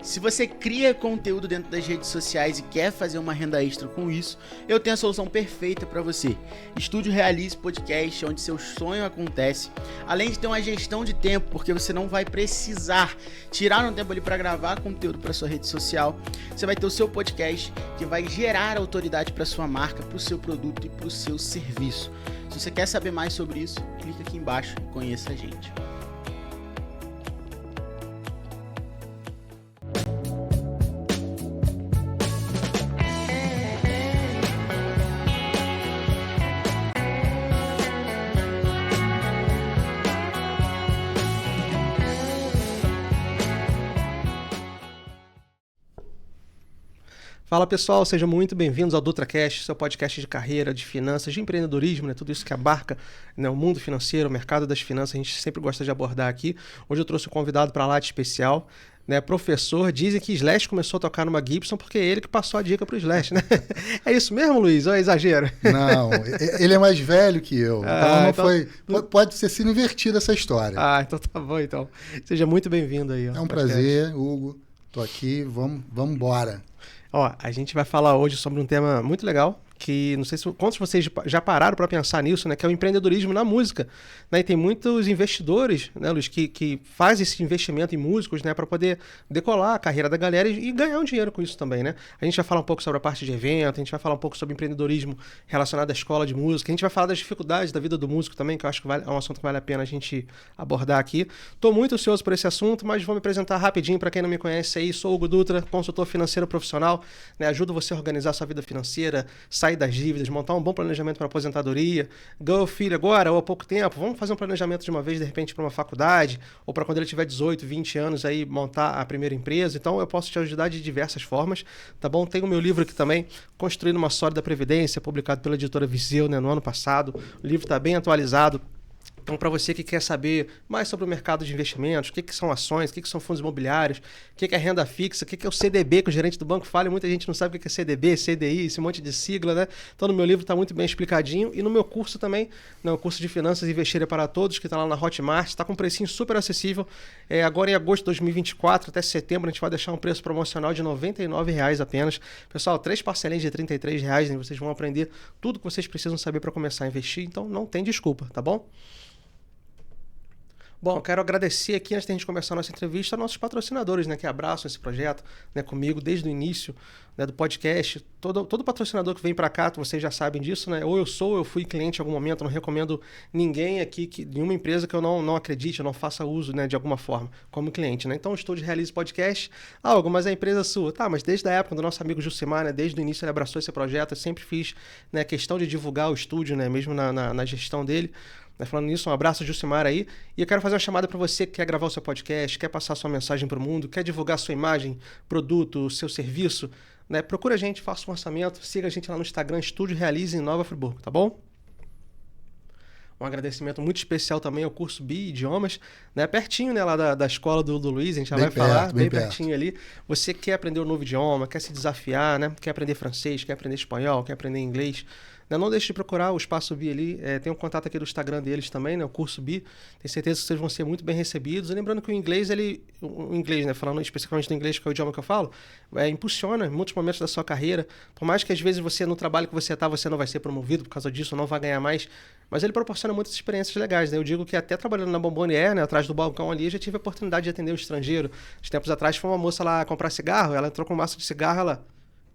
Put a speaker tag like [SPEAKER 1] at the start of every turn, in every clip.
[SPEAKER 1] Se você cria conteúdo dentro das redes sociais e quer fazer uma renda extra com isso, eu tenho a solução perfeita para você. Estúdio Realize Podcast, onde seu sonho acontece. Além de ter uma gestão de tempo, porque você não vai precisar tirar um tempo ali para gravar conteúdo para sua rede social. Você vai ter o seu podcast que vai gerar autoridade para sua marca, para o seu produto e para o seu serviço. Se você quer saber mais sobre isso, clica aqui embaixo e conheça a gente.
[SPEAKER 2] Fala pessoal, sejam muito bem-vindos ao DutraCast, seu podcast de carreira, de finanças, de empreendedorismo, né? Tudo isso que abarca, né, o mundo financeiro, o mercado das finanças, a gente sempre gosta de abordar aqui. Hoje eu trouxe um convidado para lá de especial, né, professor. Dizem que Slash começou a tocar numa Gibson porque é ele que passou a dica para o Slash, né? É isso mesmo, Luiz? Ou é exagero?
[SPEAKER 3] Não, ele é mais velho que eu, então foi... Pode ser sido invertida essa história.
[SPEAKER 2] Ah, então tá bom, então. Seja muito bem-vindo aí.
[SPEAKER 3] É um prazer, Hugo. Tô aqui, vamos embora.
[SPEAKER 2] Ó, a gente vai falar hoje sobre um tema muito legal, que não sei quantos de vocês já pararam para pensar nisso, né? Que é o empreendedorismo na música. Né? E tem muitos investidores, né, Luiz, que fazem esse investimento em músicos, né, para poder decolar a carreira da galera e ganhar um dinheiro com isso também, né? A gente vai falar um pouco sobre a parte de evento, a gente vai falar um pouco sobre empreendedorismo relacionado à escola de música, a gente vai falar das dificuldades da vida do músico também, que eu acho que é um assunto que vale a pena a gente abordar aqui. Estou muito ansioso por esse assunto, mas vou me apresentar rapidinho para quem não me conhece aí. Sou Hugo Dutra, consultor financeiro profissional, né? Ajudo você a organizar sua vida financeira, sair das dívidas, montar um bom planejamento para aposentadoria. Ganhou filho agora ou há pouco tempo, vamos fazer um planejamento de uma vez, de repente, para uma faculdade, ou para quando ele tiver 18, 20 anos, aí montar a primeira empresa. Então, eu posso te ajudar de diversas formas, tá bom? Tem o meu livro aqui também, Construindo uma Sólida Previdência, publicado pela editora Viseu, né, no ano passado. O livro está bem atualizado. Então, para você que quer saber mais sobre o mercado de investimentos, o que são ações, o que são fundos imobiliários, o que é renda fixa, o que é o CDB, que o gerente do banco fala, e muita gente não sabe o que é CDB, CDI, esse monte de sigla, né? Então, no meu livro está muito bem explicadinho. E no meu curso também, né, o curso de Finanças e Investir para Todos, que está lá na Hotmart, está com um precinho super acessível. Agora, em agosto de 2024, até setembro, a gente vai deixar um preço promocional de R$ 99,00 apenas. Pessoal, 3 parcelinhas de R$ 33,00, né? Vocês vão aprender tudo que vocês precisam saber para começar a investir. Então, não tem desculpa, tá bom? Bom, eu quero agradecer aqui, antes de a gente começar a nossa entrevista, aos nossos patrocinadores, né, que abraçam esse projeto, né, comigo desde o início, né, do podcast. Todo patrocinador que vem para cá, vocês já sabem disso, né? Ou eu fui cliente em algum momento, não recomendo ninguém aqui, nenhuma empresa que eu não acredite, eu não faça uso, né, de alguma forma, como cliente, né? Então, o Estúdio Realize Podcast. Ah, Hugo, mas a empresa sua? Tá, mas desde a época do nosso amigo Jucimar, né, desde o início ele abraçou esse projeto, eu sempre fiz, né, questão de divulgar o estúdio, né, mesmo na gestão dele. Falando nisso, um abraço, Jucimar, aí. E eu quero fazer uma chamada para você que quer gravar o seu podcast, quer passar sua mensagem para o mundo, quer divulgar sua imagem, produto, seu serviço, né? Procura a gente, faça um orçamento, siga a gente lá no Instagram, Estúdio Realize em Nova Friburgo, tá bom? Um agradecimento muito especial também ao curso BI Idiomas, né? Pertinho, né, lá da escola do Luiz, a gente já vai falar, bem pertinho ali. Você quer aprender um novo idioma, quer se desafiar, né? Quer aprender francês, quer aprender espanhol, quer aprender inglês. Não deixe de procurar o Espaço BI ali, tem um contato aqui do Instagram deles também, né, o curso BI, tenho certeza que vocês vão ser muito bem recebidos. E lembrando que o inglês, né, falando especificamente do inglês, que é o idioma que eu falo, impulsiona em muitos momentos da sua carreira, por mais que às vezes você, no trabalho que você está, você não vai ser promovido por causa disso, não vai ganhar mais, mas ele proporciona muitas experiências legais, né? Eu digo que até trabalhando na Bombonier, né, atrás do balcão ali, eu já tive a oportunidade de atender um estrangeiro. De tempos atrás foi uma moça lá comprar cigarro, ela entrou com um maço de cigarro, ela,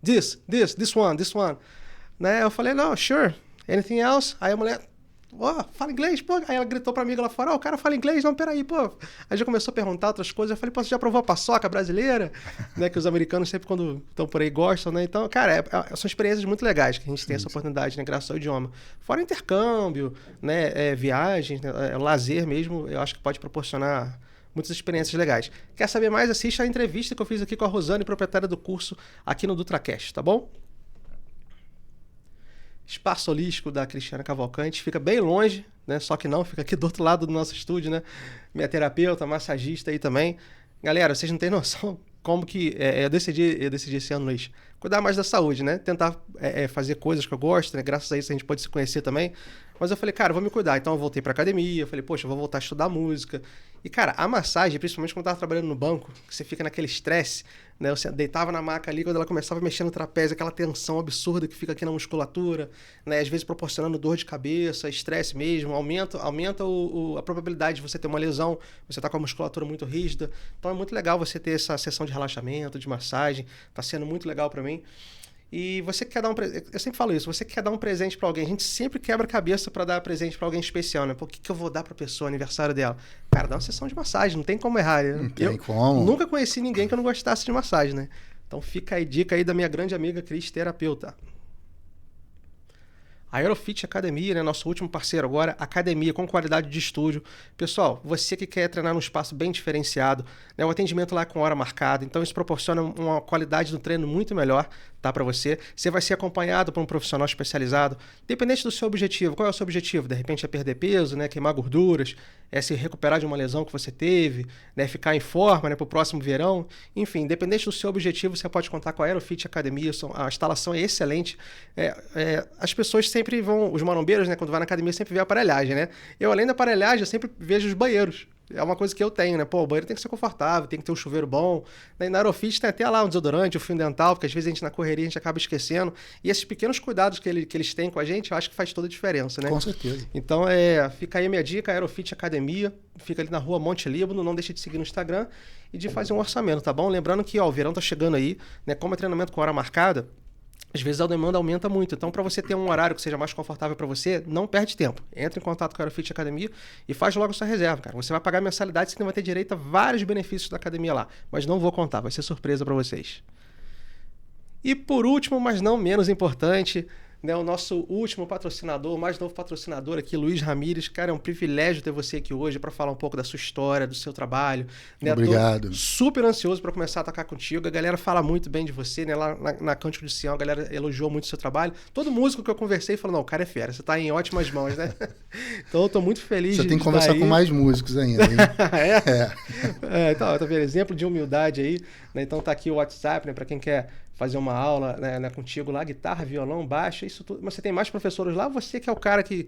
[SPEAKER 2] this one. Né? Eu falei, não, sure, anything else? Aí a mulher, fala inglês, pô. Aí ela gritou pra mim lá fora, o cara fala inglês, não, peraí, pô. Aí já começou a perguntar outras coisas, eu falei, pô, você já provou a paçoca brasileira? Né? Que os americanos sempre quando estão por aí gostam, né? Então, cara, são experiências muito legais que a gente tem essa oportunidade, né? Graças ao idioma. Fora intercâmbio, né? Viagens, né? Lazer mesmo, eu acho que pode proporcionar muitas experiências legais. Quer saber mais? Assista a entrevista que eu fiz aqui com a Rosane, proprietária do curso, aqui no DutraCast, tá bom? Espaço Holístico da Cristiana Cavalcante, fica bem longe, né? Só que não, fica aqui do outro lado do nosso estúdio, né? Minha terapeuta, massagista aí também. Galera, vocês não têm noção como que eu decidi esse ano, Luiz, cuidar mais da saúde, né? Tentar fazer coisas que eu gosto, né? Graças a isso a gente pode se conhecer também. Mas eu falei, cara, eu vou me cuidar. Então eu voltei pra academia, eu falei, poxa, eu vou voltar a estudar música. E, cara, a massagem, principalmente quando eu tava trabalhando no banco, que você fica naquele estresse, né? Eu deitava na maca ali, quando ela começava a mexer no trapézio, aquela tensão absurda que fica aqui na musculatura, né? Às vezes proporcionando dor de cabeça, estresse mesmo, aumenta a probabilidade de você ter uma lesão, você tá com a musculatura muito rígida. Então é muito legal você ter essa sessão de relaxamento, de massagem, tá sendo muito legal pra mim. E você quer dar eu sempre falo isso, você quer dar um presente pra alguém, a gente sempre quebra a cabeça pra dar presente pra alguém especial, né? Por que eu vou dar pra pessoa aniversário dela? Cara, dá uma sessão de massagem, não tem como errar.
[SPEAKER 3] Não tem como.
[SPEAKER 2] Nunca conheci ninguém que eu não gostasse de massagem, né? Então fica aí dica aí da minha grande amiga Cris, terapeuta. A Aerofit Academia, né, nosso último parceiro agora, academia com qualidade de estúdio. Pessoal, você que quer treinar num espaço bem diferenciado, né, o atendimento lá é com hora marcada, então isso proporciona uma qualidade do treino muito melhor, tá, para você. Você vai ser acompanhado por um profissional especializado, dependente do seu objetivo. Qual é o seu objetivo? De repente é perder peso, né, queimar gorduras, é se recuperar de uma lesão que você teve, né, ficar em forma, né, para o próximo verão. Enfim, independente do seu objetivo, você pode contar com a Aerofit Academia. A instalação é excelente. As pessoas sempre vão, os marombeiros, né, quando vai na academia, sempre vê a aparelhagem, né? Eu, além da aparelhagem, eu sempre vejo os banheiros. É uma coisa que eu tenho, né? Pô, o banheiro tem que ser confortável, tem que ter um chuveiro bom. E na Aerofit tem até lá um desodorante, o fio dental, porque às vezes a gente na correria a gente acaba esquecendo. E esses pequenos cuidados que eles têm com a gente, eu acho que faz toda a diferença, né?
[SPEAKER 3] Com certeza.
[SPEAKER 2] Então, fica aí a minha dica, Aerofit Academia, fica ali na rua Monte Líbano, não deixe de seguir no Instagram e de fazer um orçamento, tá bom? Lembrando que, ó, o verão tá chegando aí, né? Como é treinamento com hora marcada, às vezes a demanda aumenta muito. Então, para você ter um horário que seja mais confortável para você, não perde tempo. Entre em contato com a Aerofit Academia e faz logo sua reserva, cara. Você vai pagar mensalidade, você vai ter direito a vários benefícios da academia lá. Mas não vou contar, vai ser surpresa para vocês. E por último, mas não menos importante, né, o nosso último patrocinador, o mais novo patrocinador aqui, Luiz Ramires. Cara, é um privilégio ter você aqui hoje para falar um pouco da sua história, do seu trabalho. Né?
[SPEAKER 3] Obrigado.
[SPEAKER 2] Tô super ansioso para começar a tocar contigo. A galera fala muito bem de você, né? Lá na Cântico de Sião, a galera elogiou muito o seu trabalho. Todo músico que eu conversei falou, não, o cara é fera, você tá em ótimas mãos, né? Então eu tô muito feliz
[SPEAKER 3] Você tem que conversar com mais músicos ainda, hein?
[SPEAKER 2] Então, tá vendo? Exemplo de humildade aí, né? Então tá aqui o WhatsApp, né? Para quem quer fazer uma aula, né, contigo lá, guitarra, violão, baixo, isso tudo. Mas você tem mais professores lá ou você que é o cara que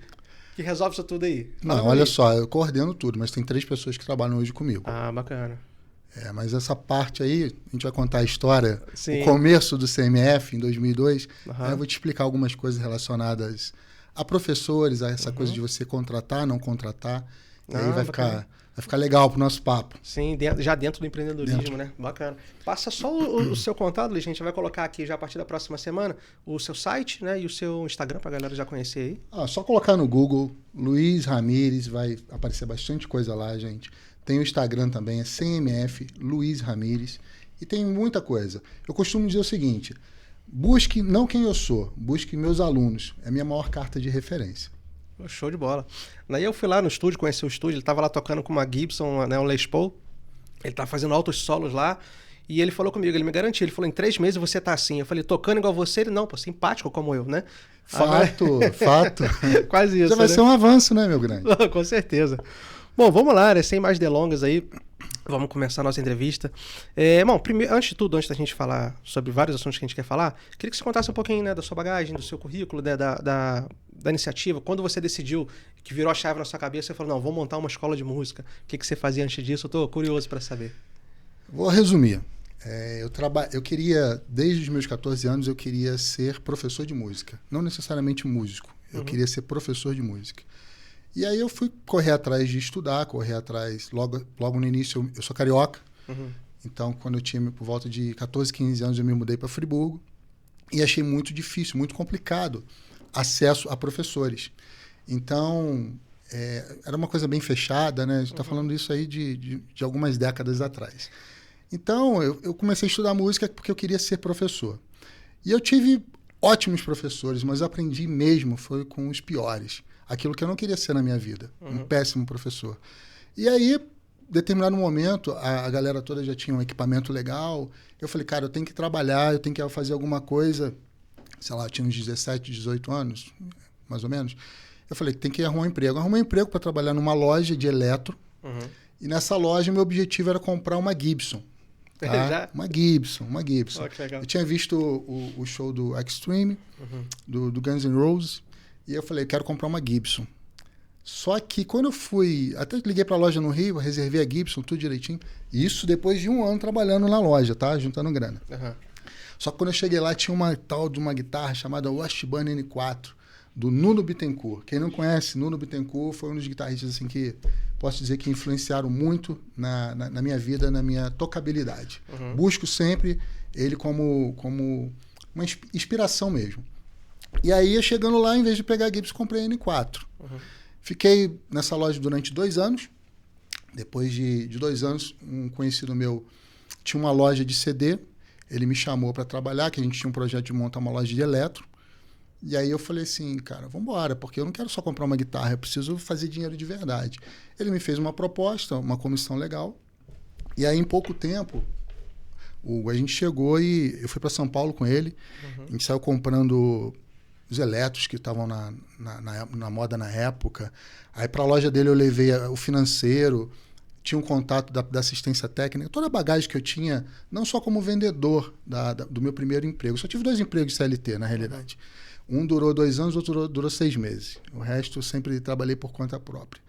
[SPEAKER 2] resolve isso tudo aí?
[SPEAKER 3] Não, olha só, eu coordeno tudo, mas tem 3 pessoas que trabalham hoje comigo.
[SPEAKER 2] Ah, bacana.
[SPEAKER 3] Mas essa parte aí, a gente vai contar a história,
[SPEAKER 2] Sim.
[SPEAKER 3] O começo do CMF, em 2002.
[SPEAKER 2] Uhum.
[SPEAKER 3] Aí eu vou te explicar algumas coisas relacionadas a professores, a essa coisa de você contratar, não contratar. E aí vai ficar legal pro nosso papo.
[SPEAKER 2] Sim, já dentro do empreendedorismo, né? Bacana. Passa só o seu contato, Luiz. A gente vai colocar aqui já a partir da próxima semana o seu site, né? E o seu Instagram pra galera já conhecer aí.
[SPEAKER 3] Só colocar no Google, Luiz Ramires, vai aparecer bastante coisa lá, gente. Tem o Instagram também, é CMF Luiz Ramires. E tem muita coisa. Eu costumo dizer o seguinte, busque não quem eu sou, busque meus alunos. É a minha maior carta de referência.
[SPEAKER 2] Show de bola. Daí eu fui lá no estúdio, conheci o estúdio, ele tava lá tocando com uma Gibson, né, um Les Paul. Ele tava fazendo altos solos lá. E ele falou comigo, ele me garantiu, ele falou, em 3 meses você tá assim. Eu falei, tocando igual você? Ele, não, pô, simpático como eu, né?
[SPEAKER 3] Fato.
[SPEAKER 2] Quase isso.
[SPEAKER 3] Já vai ser um avanço, né, meu grande?
[SPEAKER 2] Com certeza. Bom, vamos lá, né? Sem mais delongas aí. Vamos começar a nossa entrevista. Bom, primeiro, antes de tudo, antes da gente falar sobre vários assuntos que a gente quer falar, queria que você contasse um pouquinho, né, da sua bagagem, do seu currículo, né, da iniciativa. Quando você decidiu, que virou a chave na sua cabeça, você falou, não, vou montar uma escola de música. O que você fazia antes disso? Eu tô curioso para saber.
[SPEAKER 3] Vou resumir. Eu queria, desde os meus 14 anos, eu queria ser professor de música. Não necessariamente músico. Eu queria ser professor de música. E aí eu fui correr atrás de estudar, correr atrás... Logo no início, eu sou carioca. Então, quando eu tinha por volta de 14, 15 anos, eu me mudei para Friburgo. E achei muito difícil, muito complicado acesso a professores. Então, era uma coisa bem fechada, né? A gente está falando isso aí de algumas décadas atrás. Então, eu comecei a estudar música porque eu queria ser professor. E eu tive ótimos professores, mas eu aprendi mesmo, foi com os piores. Aquilo que eu não queria ser na minha vida. Um péssimo professor. E aí, em determinado momento, a galera toda já tinha um equipamento legal. Eu falei, cara, eu tenho que trabalhar, eu tenho que fazer alguma coisa. Sei lá, eu tinha uns 17, 18 anos, mais ou menos. Eu falei, tem que arrumar um emprego. Eu arrumei um emprego para trabalhar numa loja de eletro. E nessa loja, meu objetivo era comprar uma Gibson. Tá?
[SPEAKER 2] Já?
[SPEAKER 3] Uma Gibson.
[SPEAKER 2] Oh, que legal.
[SPEAKER 3] Eu tinha visto o show do Extreme, do Guns N' Roses, e eu falei, quero comprar uma Gibson. Só que quando eu fui, até liguei para a loja no Rio, reservei a Gibson, tudo direitinho. Isso depois de 1 ano trabalhando na loja, tá? Juntando grana. Só que quando eu cheguei lá, tinha uma tal de uma guitarra chamada Washburn N4, do Nuno Bittencourt. Quem não conhece, Nuno Bittencourt foi um dos guitarristas assim, que posso dizer que influenciaram muito na minha vida, na minha tocabilidade. Busco sempre ele como uma inspiração mesmo. E aí, chegando lá, em vez de pegar a Gibson, comprei a N4. Fiquei nessa loja durante 2 anos. Depois de 2 anos, um conhecido meu tinha uma loja de CD. Ele me chamou para trabalhar, que a gente tinha um projeto de montar uma loja de eletro. E aí eu falei assim, cara, vamos embora, porque eu não quero só comprar uma guitarra, eu preciso fazer dinheiro de verdade. Ele me fez uma proposta, uma comissão legal. E aí, em pouco tempo, a gente chegou e eu fui para São Paulo com ele. A gente saiu comprando os eletros que estavam na moda na época. Aí para a loja dele eu levei o financeiro, tinha um contato da assistência técnica, toda a bagagem que eu tinha, não só como vendedor do meu primeiro emprego. Eu só tive 2 empregos de CLT, na realidade. Um durou 2 anos, outro durou 6 meses. O resto eu sempre trabalhei por conta própria.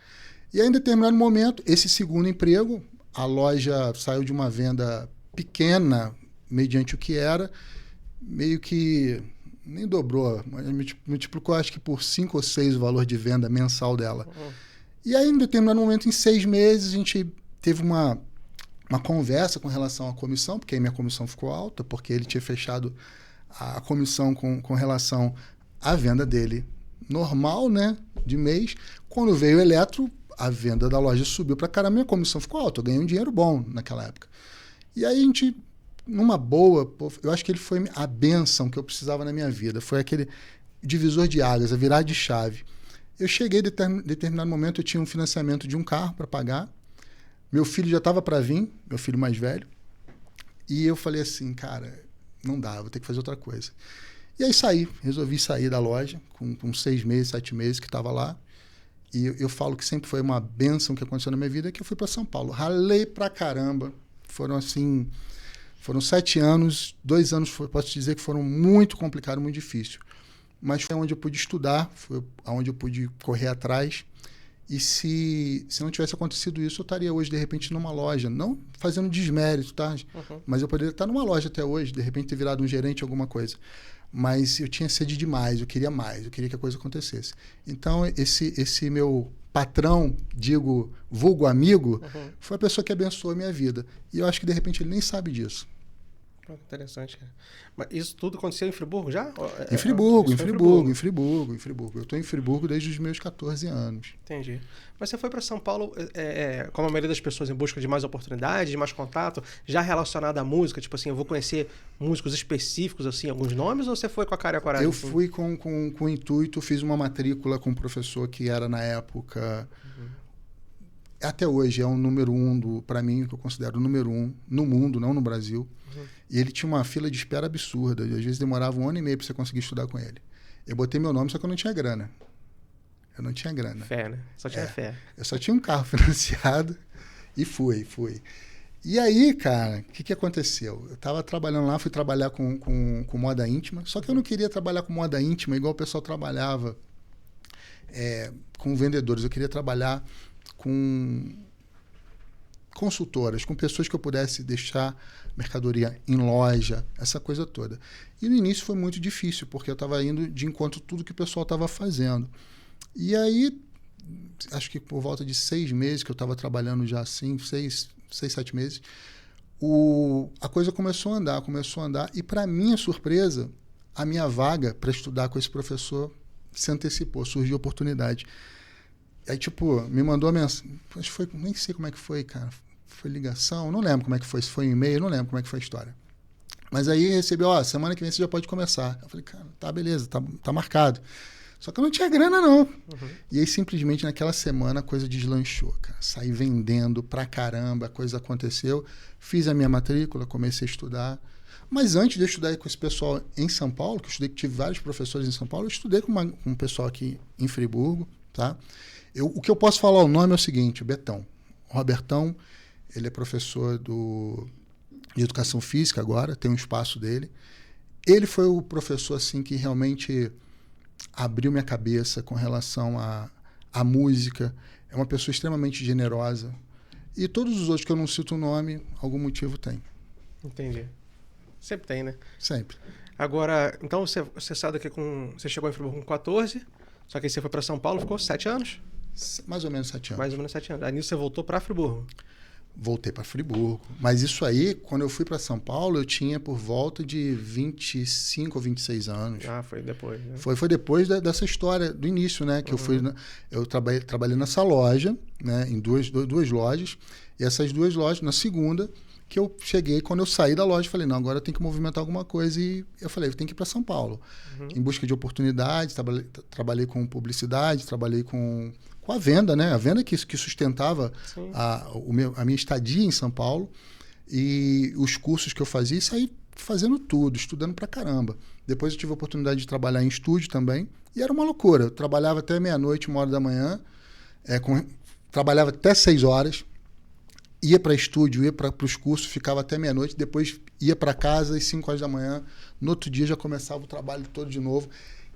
[SPEAKER 3] E aí, em determinado momento, esse segundo emprego, a loja saiu de uma venda pequena, mediante o que era, meio que nem dobrou, mas multiplicou acho que por 5 ou 6 o valor de venda mensal dela. E aí, em determinado momento, em 6 meses, a gente teve uma conversa com relação à comissão, porque aí minha comissão ficou alta, porque ele tinha fechado a comissão com relação à venda dele normal, né, de mês. Quando veio o eletro, a venda da loja subiu para caramba, minha comissão ficou alta, eu ganhei um dinheiro bom naquela época. E aí a gente, numa boa, eu acho que ele foi a bênção que eu precisava na minha vida, foi aquele divisor de águas, a virada de chave. Eu cheguei, em determinado momento, eu tinha um financiamento de um carro para pagar, meu filho já estava para vir, meu filho mais velho, e eu falei assim, cara, não dá, vou ter que fazer outra coisa. E aí resolvi sair da loja com 6 meses, 7 meses que estava lá. E eu falo que sempre foi uma bênção que aconteceu na minha vida, que eu fui para São Paulo. Ralei pra caramba. Foram 7 anos, 2 anos, posso dizer que foram muito complicados, muito difíceis. Mas foi onde eu pude estudar, foi onde eu pude correr atrás. E se não tivesse acontecido isso, eu estaria hoje, de repente, numa loja. Não fazendo desmérito, tá? Mas eu poderia estar numa loja até hoje, de repente ter virado um gerente, alguma coisa. Mas eu tinha sede demais, eu queria que a coisa acontecesse. Então, esse meu patrão, digo, vulgo amigo, foi a pessoa que abençoou a minha vida. E eu acho que, de repente, ele nem sabe disso.
[SPEAKER 2] Interessante, cara. Mas isso tudo aconteceu em Friburgo já?
[SPEAKER 3] Em Friburgo. Eu estou em Friburgo desde os meus 14 anos.
[SPEAKER 2] Entendi. Mas você foi para São Paulo, como a maioria das pessoas, em busca de mais oportunidades, de mais contato, já relacionado à música? Tipo assim, eu vou conhecer músicos específicos, assim, alguns nomes, ou você foi com a cara e a coragem?
[SPEAKER 3] Eu fui com o intuito, fiz uma matrícula com um professor que era, na época... Até hoje é o número 1, para mim, que eu considero o número 1 no mundo, não no Brasil. E ele tinha uma fila de espera absurda. E às vezes demorava 1 ano e meio para você conseguir estudar com ele. Eu botei meu nome, só que eu não tinha grana.
[SPEAKER 2] Fé, né? Só tinha fé.
[SPEAKER 3] Eu só tinha um carro financiado e fui. E aí, cara, o que aconteceu? Eu estava trabalhando lá, fui trabalhar com moda íntima, só que eu não queria trabalhar com moda íntima igual o pessoal trabalhava com vendedores. Eu queria trabalhar com consultoras, com pessoas que eu pudesse deixar mercadoria em loja, essa coisa toda. E no início foi muito difícil, porque eu estava indo de encontro a tudo que o pessoal estava fazendo. E aí, acho que por volta de 6 meses que eu estava trabalhando já assim, 6, 7 meses, a coisa começou a andar. E para minha surpresa, a minha vaga para estudar com esse professor se antecipou, surgiu a oportunidade. Aí, tipo, me mandou a mensagem. Nem sei como é que foi, cara. Foi ligação, não lembro como é que foi. Se foi um e-mail, não lembro como é que foi a história. Mas aí recebi, semana que vem você já pode começar. Eu falei, cara, tá beleza, tá marcado. Só que eu não tinha grana, não. E aí, simplesmente, naquela semana, a coisa deslanchou, cara. Saí vendendo pra caramba, a coisa aconteceu. Fiz a minha matrícula, comecei a estudar. Mas antes de eu estudar com esse pessoal em São Paulo, que tive vários professores em São Paulo, eu estudei com um pessoal aqui em Friburgo, tá? O que eu posso falar o nome é o seguinte, o Betão. O Robertão, ele é professor de educação física agora, tem um espaço dele. Ele foi o professor assim que realmente abriu minha cabeça com relação à música. É uma pessoa extremamente generosa. E todos os outros que eu não cito o nome, algum motivo tem.
[SPEAKER 2] Entendi. Sempre tem, né?
[SPEAKER 3] Sempre.
[SPEAKER 2] Agora, então você saiu daqui você chegou em Friburgo com 14, só que aí você foi para São Paulo, ficou 7 anos?
[SPEAKER 3] Mais ou menos 7 anos.
[SPEAKER 2] Mais ou menos 7 anos. Aí nisso você voltou para Friburgo.
[SPEAKER 3] Voltei para Friburgo. Mas isso aí, quando eu fui para São Paulo, eu tinha por volta de 25 ou 26 anos.
[SPEAKER 2] Ah, foi depois, né?
[SPEAKER 3] Foi depois dessa história, do início, né? Que eu trabalhei nessa loja, né? Em duas lojas. E essas duas lojas, na segunda, que eu cheguei, quando eu saí da loja, falei, não, agora eu tenho que movimentar alguma coisa. E eu falei, eu tenho que ir para São Paulo. Em busca de oportunidades, trabalhei com publicidade, trabalhei com a venda, né? A venda que sustentava a minha estadia em São Paulo e os cursos que eu fazia, e saí fazendo tudo, estudando pra caramba. Depois eu tive a oportunidade de trabalhar em estúdio também, e era uma loucura. Eu trabalhava até meia-noite, 1h da manhã, trabalhava até 6 horas, ia para estúdio, ia para os cursos, ficava até meia-noite, depois ia para casa às 5 horas da manhã, no outro dia já começava o trabalho todo de novo,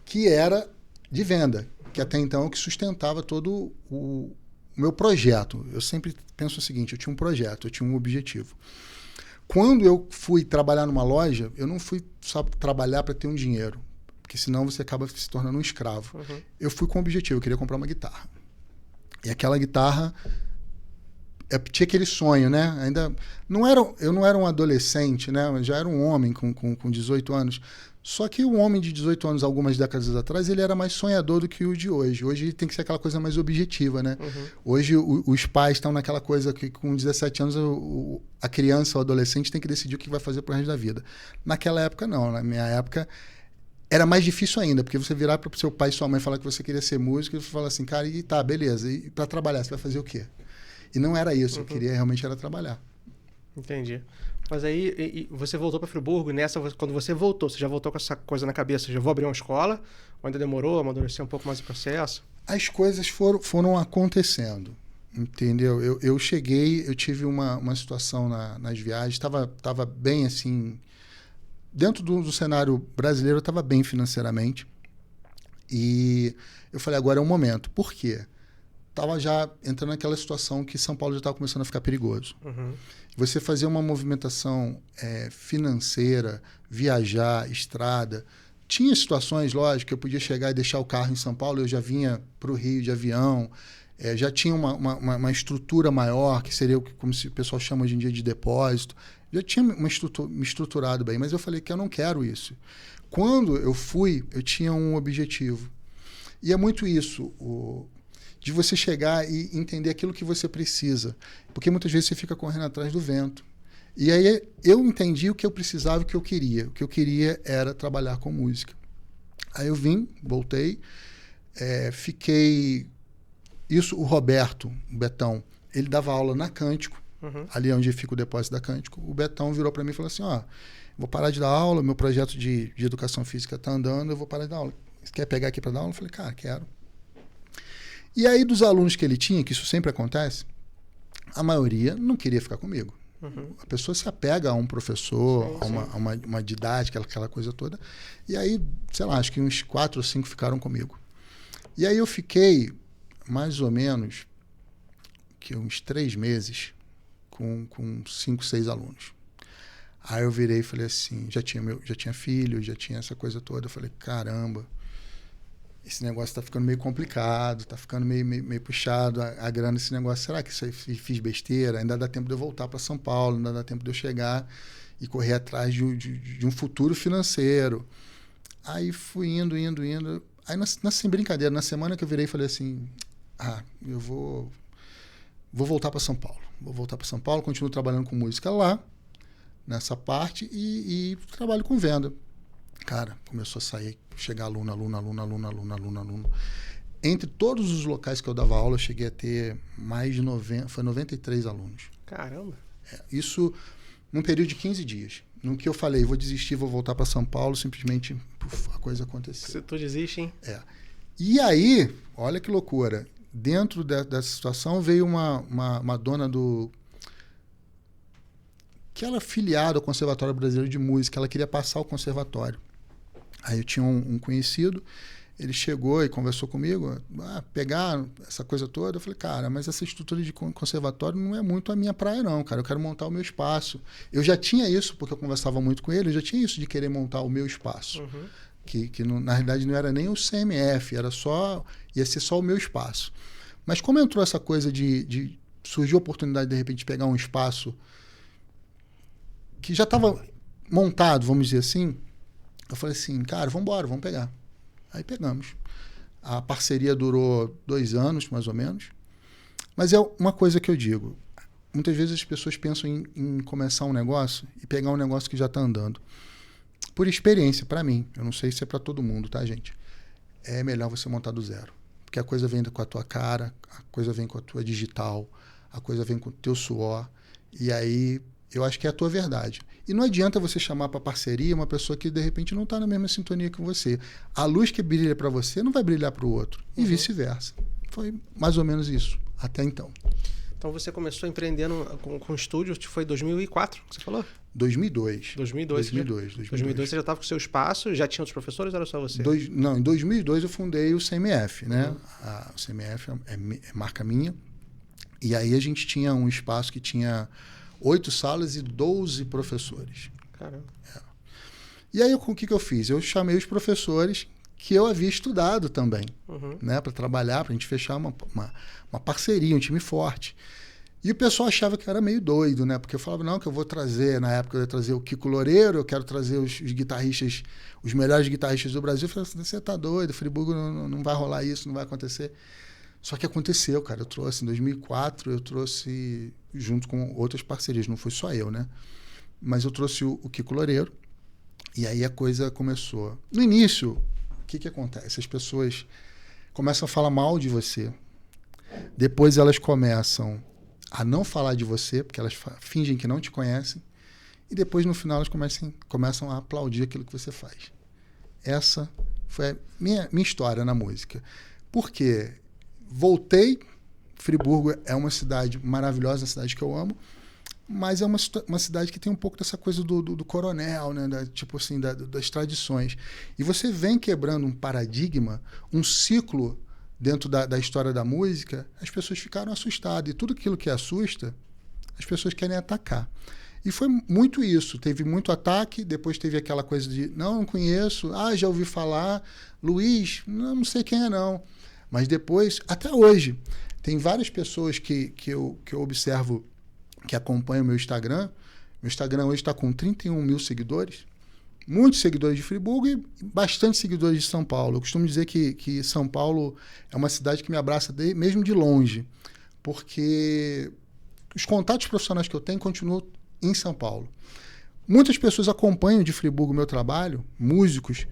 [SPEAKER 3] que era de venda, que até então que sustentava todo o meu projeto. Eu sempre penso o seguinte, eu tinha um projeto, eu tinha um objetivo. Quando eu fui trabalhar numa loja, eu não fui só trabalhar para ter um dinheiro, porque senão você acaba se tornando um escravo. Eu fui com um objetivo, eu queria comprar uma guitarra. E aquela guitarra, tinha aquele sonho, né? Eu não era um adolescente, né? Eu já era um homem com 18 anos. Só que o homem de 18 anos, algumas décadas atrás, ele era mais sonhador do que o de hoje. Hoje tem que ser aquela coisa mais objetiva, né? Hoje os pais estão naquela coisa que com 17 anos a criança ou o adolescente tem que decidir o que vai fazer pro resto da vida. Naquela época, não. Na minha época, era mais difícil ainda, porque você virar para o seu pai e sua mãe falar que você queria ser músico e você fala assim, cara, e tá, beleza. E para trabalhar, você vai fazer o quê? E não era isso. Eu queria realmente era trabalhar.
[SPEAKER 2] Entendi. Mas aí você voltou para Friburgo e quando você voltou, você já voltou com essa coisa na cabeça, já vou abrir uma escola, ou ainda demorou, amadureceu um pouco mais o processo?
[SPEAKER 3] As coisas foram acontecendo, entendeu? Eu cheguei, eu tive uma situação nas viagens, estava bem assim, dentro do cenário brasileiro eu estava bem financeiramente, e eu falei, agora é o momento. Por quê? Estava já entrando naquela situação que São Paulo já estava começando a ficar perigoso. Você fazer uma movimentação financeira, viajar, estrada. Tinha situações, lógico, que eu podia chegar e deixar o carro em São Paulo, eu já vinha para o Rio de avião, já tinha uma estrutura maior, que seria como o pessoal chama hoje em dia de depósito. Já tinha me estruturado bem, mas eu falei que eu não quero isso. Quando eu fui, eu tinha um objetivo. E é muito isso, de você chegar e entender aquilo que você precisa. Porque muitas vezes você fica correndo atrás do vento. E aí eu entendi o que eu precisava e o que eu queria. O que eu queria era trabalhar com música. Aí eu voltei, fiquei... Isso, o Roberto, o Betão, ele dava aula na Cântico, ali onde fica o depósito da Cântico. O Betão virou para mim e falou assim, vou parar de dar aula, meu projeto de educação física está andando, eu vou parar de dar aula. Você quer pegar aqui para dar aula? Eu falei, cara, quero. E aí, dos alunos que ele tinha, que isso sempre acontece, a maioria não queria ficar comigo. A pessoa se apega a um professor, a uma didática, aquela coisa toda. E aí, sei lá, acho que uns 4 ou 5 ficaram comigo. E aí eu fiquei, mais ou menos, uns 3 meses com 5, 6 alunos. Aí eu virei e falei assim, já tinha filho, já tinha essa coisa toda. Eu falei, caramba, esse negócio está ficando meio complicado, está ficando meio puxado a grana, esse negócio. Será que isso aí fiz besteira? Ainda dá tempo de eu voltar para São Paulo, ainda dá tempo de eu chegar e correr atrás de um futuro financeiro. Aí fui indo. Aí, sem brincadeira, na semana que eu virei, falei assim, eu vou voltar para São Paulo. Vou voltar para São Paulo, continuo trabalhando com música lá, nessa parte, e trabalho com venda. Cara, começou a chegar aluno. Entre todos os locais que eu dava aula, eu cheguei a ter mais de 93 alunos.
[SPEAKER 2] Caramba!
[SPEAKER 3] Isso num período de 15 dias. No que eu falei, vou desistir, vou voltar para São Paulo, simplesmente a coisa aconteceu.
[SPEAKER 2] Se tu desiste, hein?
[SPEAKER 3] E aí, olha que loucura. Dentro dessa situação veio uma dona que ela é filiada ao Conservatório Brasileiro de Música, ela queria passar o conservatório. Aí eu tinha um conhecido, ele chegou e conversou comigo, pegar essa coisa toda. Eu falei, cara, mas essa estrutura de conservatório não é muito a minha praia não, cara, eu quero montar o meu espaço. Eu já tinha isso, porque eu conversava muito com ele, eu já tinha isso de querer montar o meu espaço. Que na realidade não era nem o CMF, ia ser só o meu espaço. Mas como entrou essa coisa de surgiu a oportunidade de repente de pegar um espaço que já estava montado, vamos dizer assim, eu falei assim, cara, vamos pegar. Aí pegamos. A parceria durou 2 anos, mais ou menos. Mas é uma coisa que eu digo. Muitas vezes as pessoas pensam em começar um negócio e pegar um negócio que já está andando. Por experiência, para mim, eu não sei se é para todo mundo, tá, gente? É melhor você montar do zero. Porque a coisa vem com a tua cara, a coisa vem com a tua digital, a coisa vem com o teu suor. E aí, eu acho que é a tua verdade. E não adianta você chamar para parceria uma pessoa que, de repente, não está na mesma sintonia que você. A luz que brilha para você não vai brilhar para o outro. E vice-versa. Foi mais ou menos isso, até então.
[SPEAKER 2] Então, você começou empreendendo com estúdio, foi 2004, que você falou?
[SPEAKER 3] 2002.
[SPEAKER 2] 2002 você já estava com o seu espaço, já tinha outros professores ou era só você?
[SPEAKER 3] Não, em 2002 eu fundei o CMF, né? O CMF é marca minha. E aí a gente tinha um espaço que tinha 8 salas e 12 professores.
[SPEAKER 2] Caramba.
[SPEAKER 3] E aí, o que eu fiz? Eu chamei os professores que eu havia estudado também, né? Para trabalhar, para a gente fechar uma parceria, um time forte. E o pessoal achava que eu era meio doido, né? Porque eu falava, não, que eu vou trazer, na época eu ia trazer o Kiko Loureiro, eu quero trazer os guitarristas, os melhores guitarristas do Brasil. Eu falei assim, você tá doido, Friburgo não vai rolar isso, não vai acontecer. Só que aconteceu, cara. Eu trouxe em 2004, eu trouxe junto com outras parcerias, não foi só eu, né? Mas eu trouxe o Kiko Loureiro e aí a coisa começou. No início, o que acontece? As pessoas começam a falar mal de você. Depois elas começam a não falar de você, porque elas fingem que não te conhecem. E depois, no final, elas começam a aplaudir aquilo que você faz. Essa foi a minha história na música. Por quê? Voltei, Friburgo é uma cidade maravilhosa, uma cidade que eu amo, mas é uma cidade que tem um pouco dessa coisa do coronel, né? Tipo assim, das tradições. E você vem quebrando um paradigma, um ciclo dentro da história da música, as pessoas ficaram assustadas. E tudo aquilo que assusta, as pessoas querem atacar. E foi muito isso. Teve muito ataque, depois teve aquela coisa de, não conheço, já ouvi falar, Luiz, não sei quem é não. Mas depois, até hoje, tem várias pessoas que eu observo que acompanham o meu Instagram. Meu Instagram hoje está com 31 mil seguidores. Muitos seguidores de Friburgo e bastante seguidores de São Paulo. Eu costumo dizer que São Paulo é uma cidade que me abraça mesmo de longe, porque os contatos profissionais que eu tenho continuam em São Paulo. Muitas pessoas acompanham de Friburgo o meu trabalho, músicos,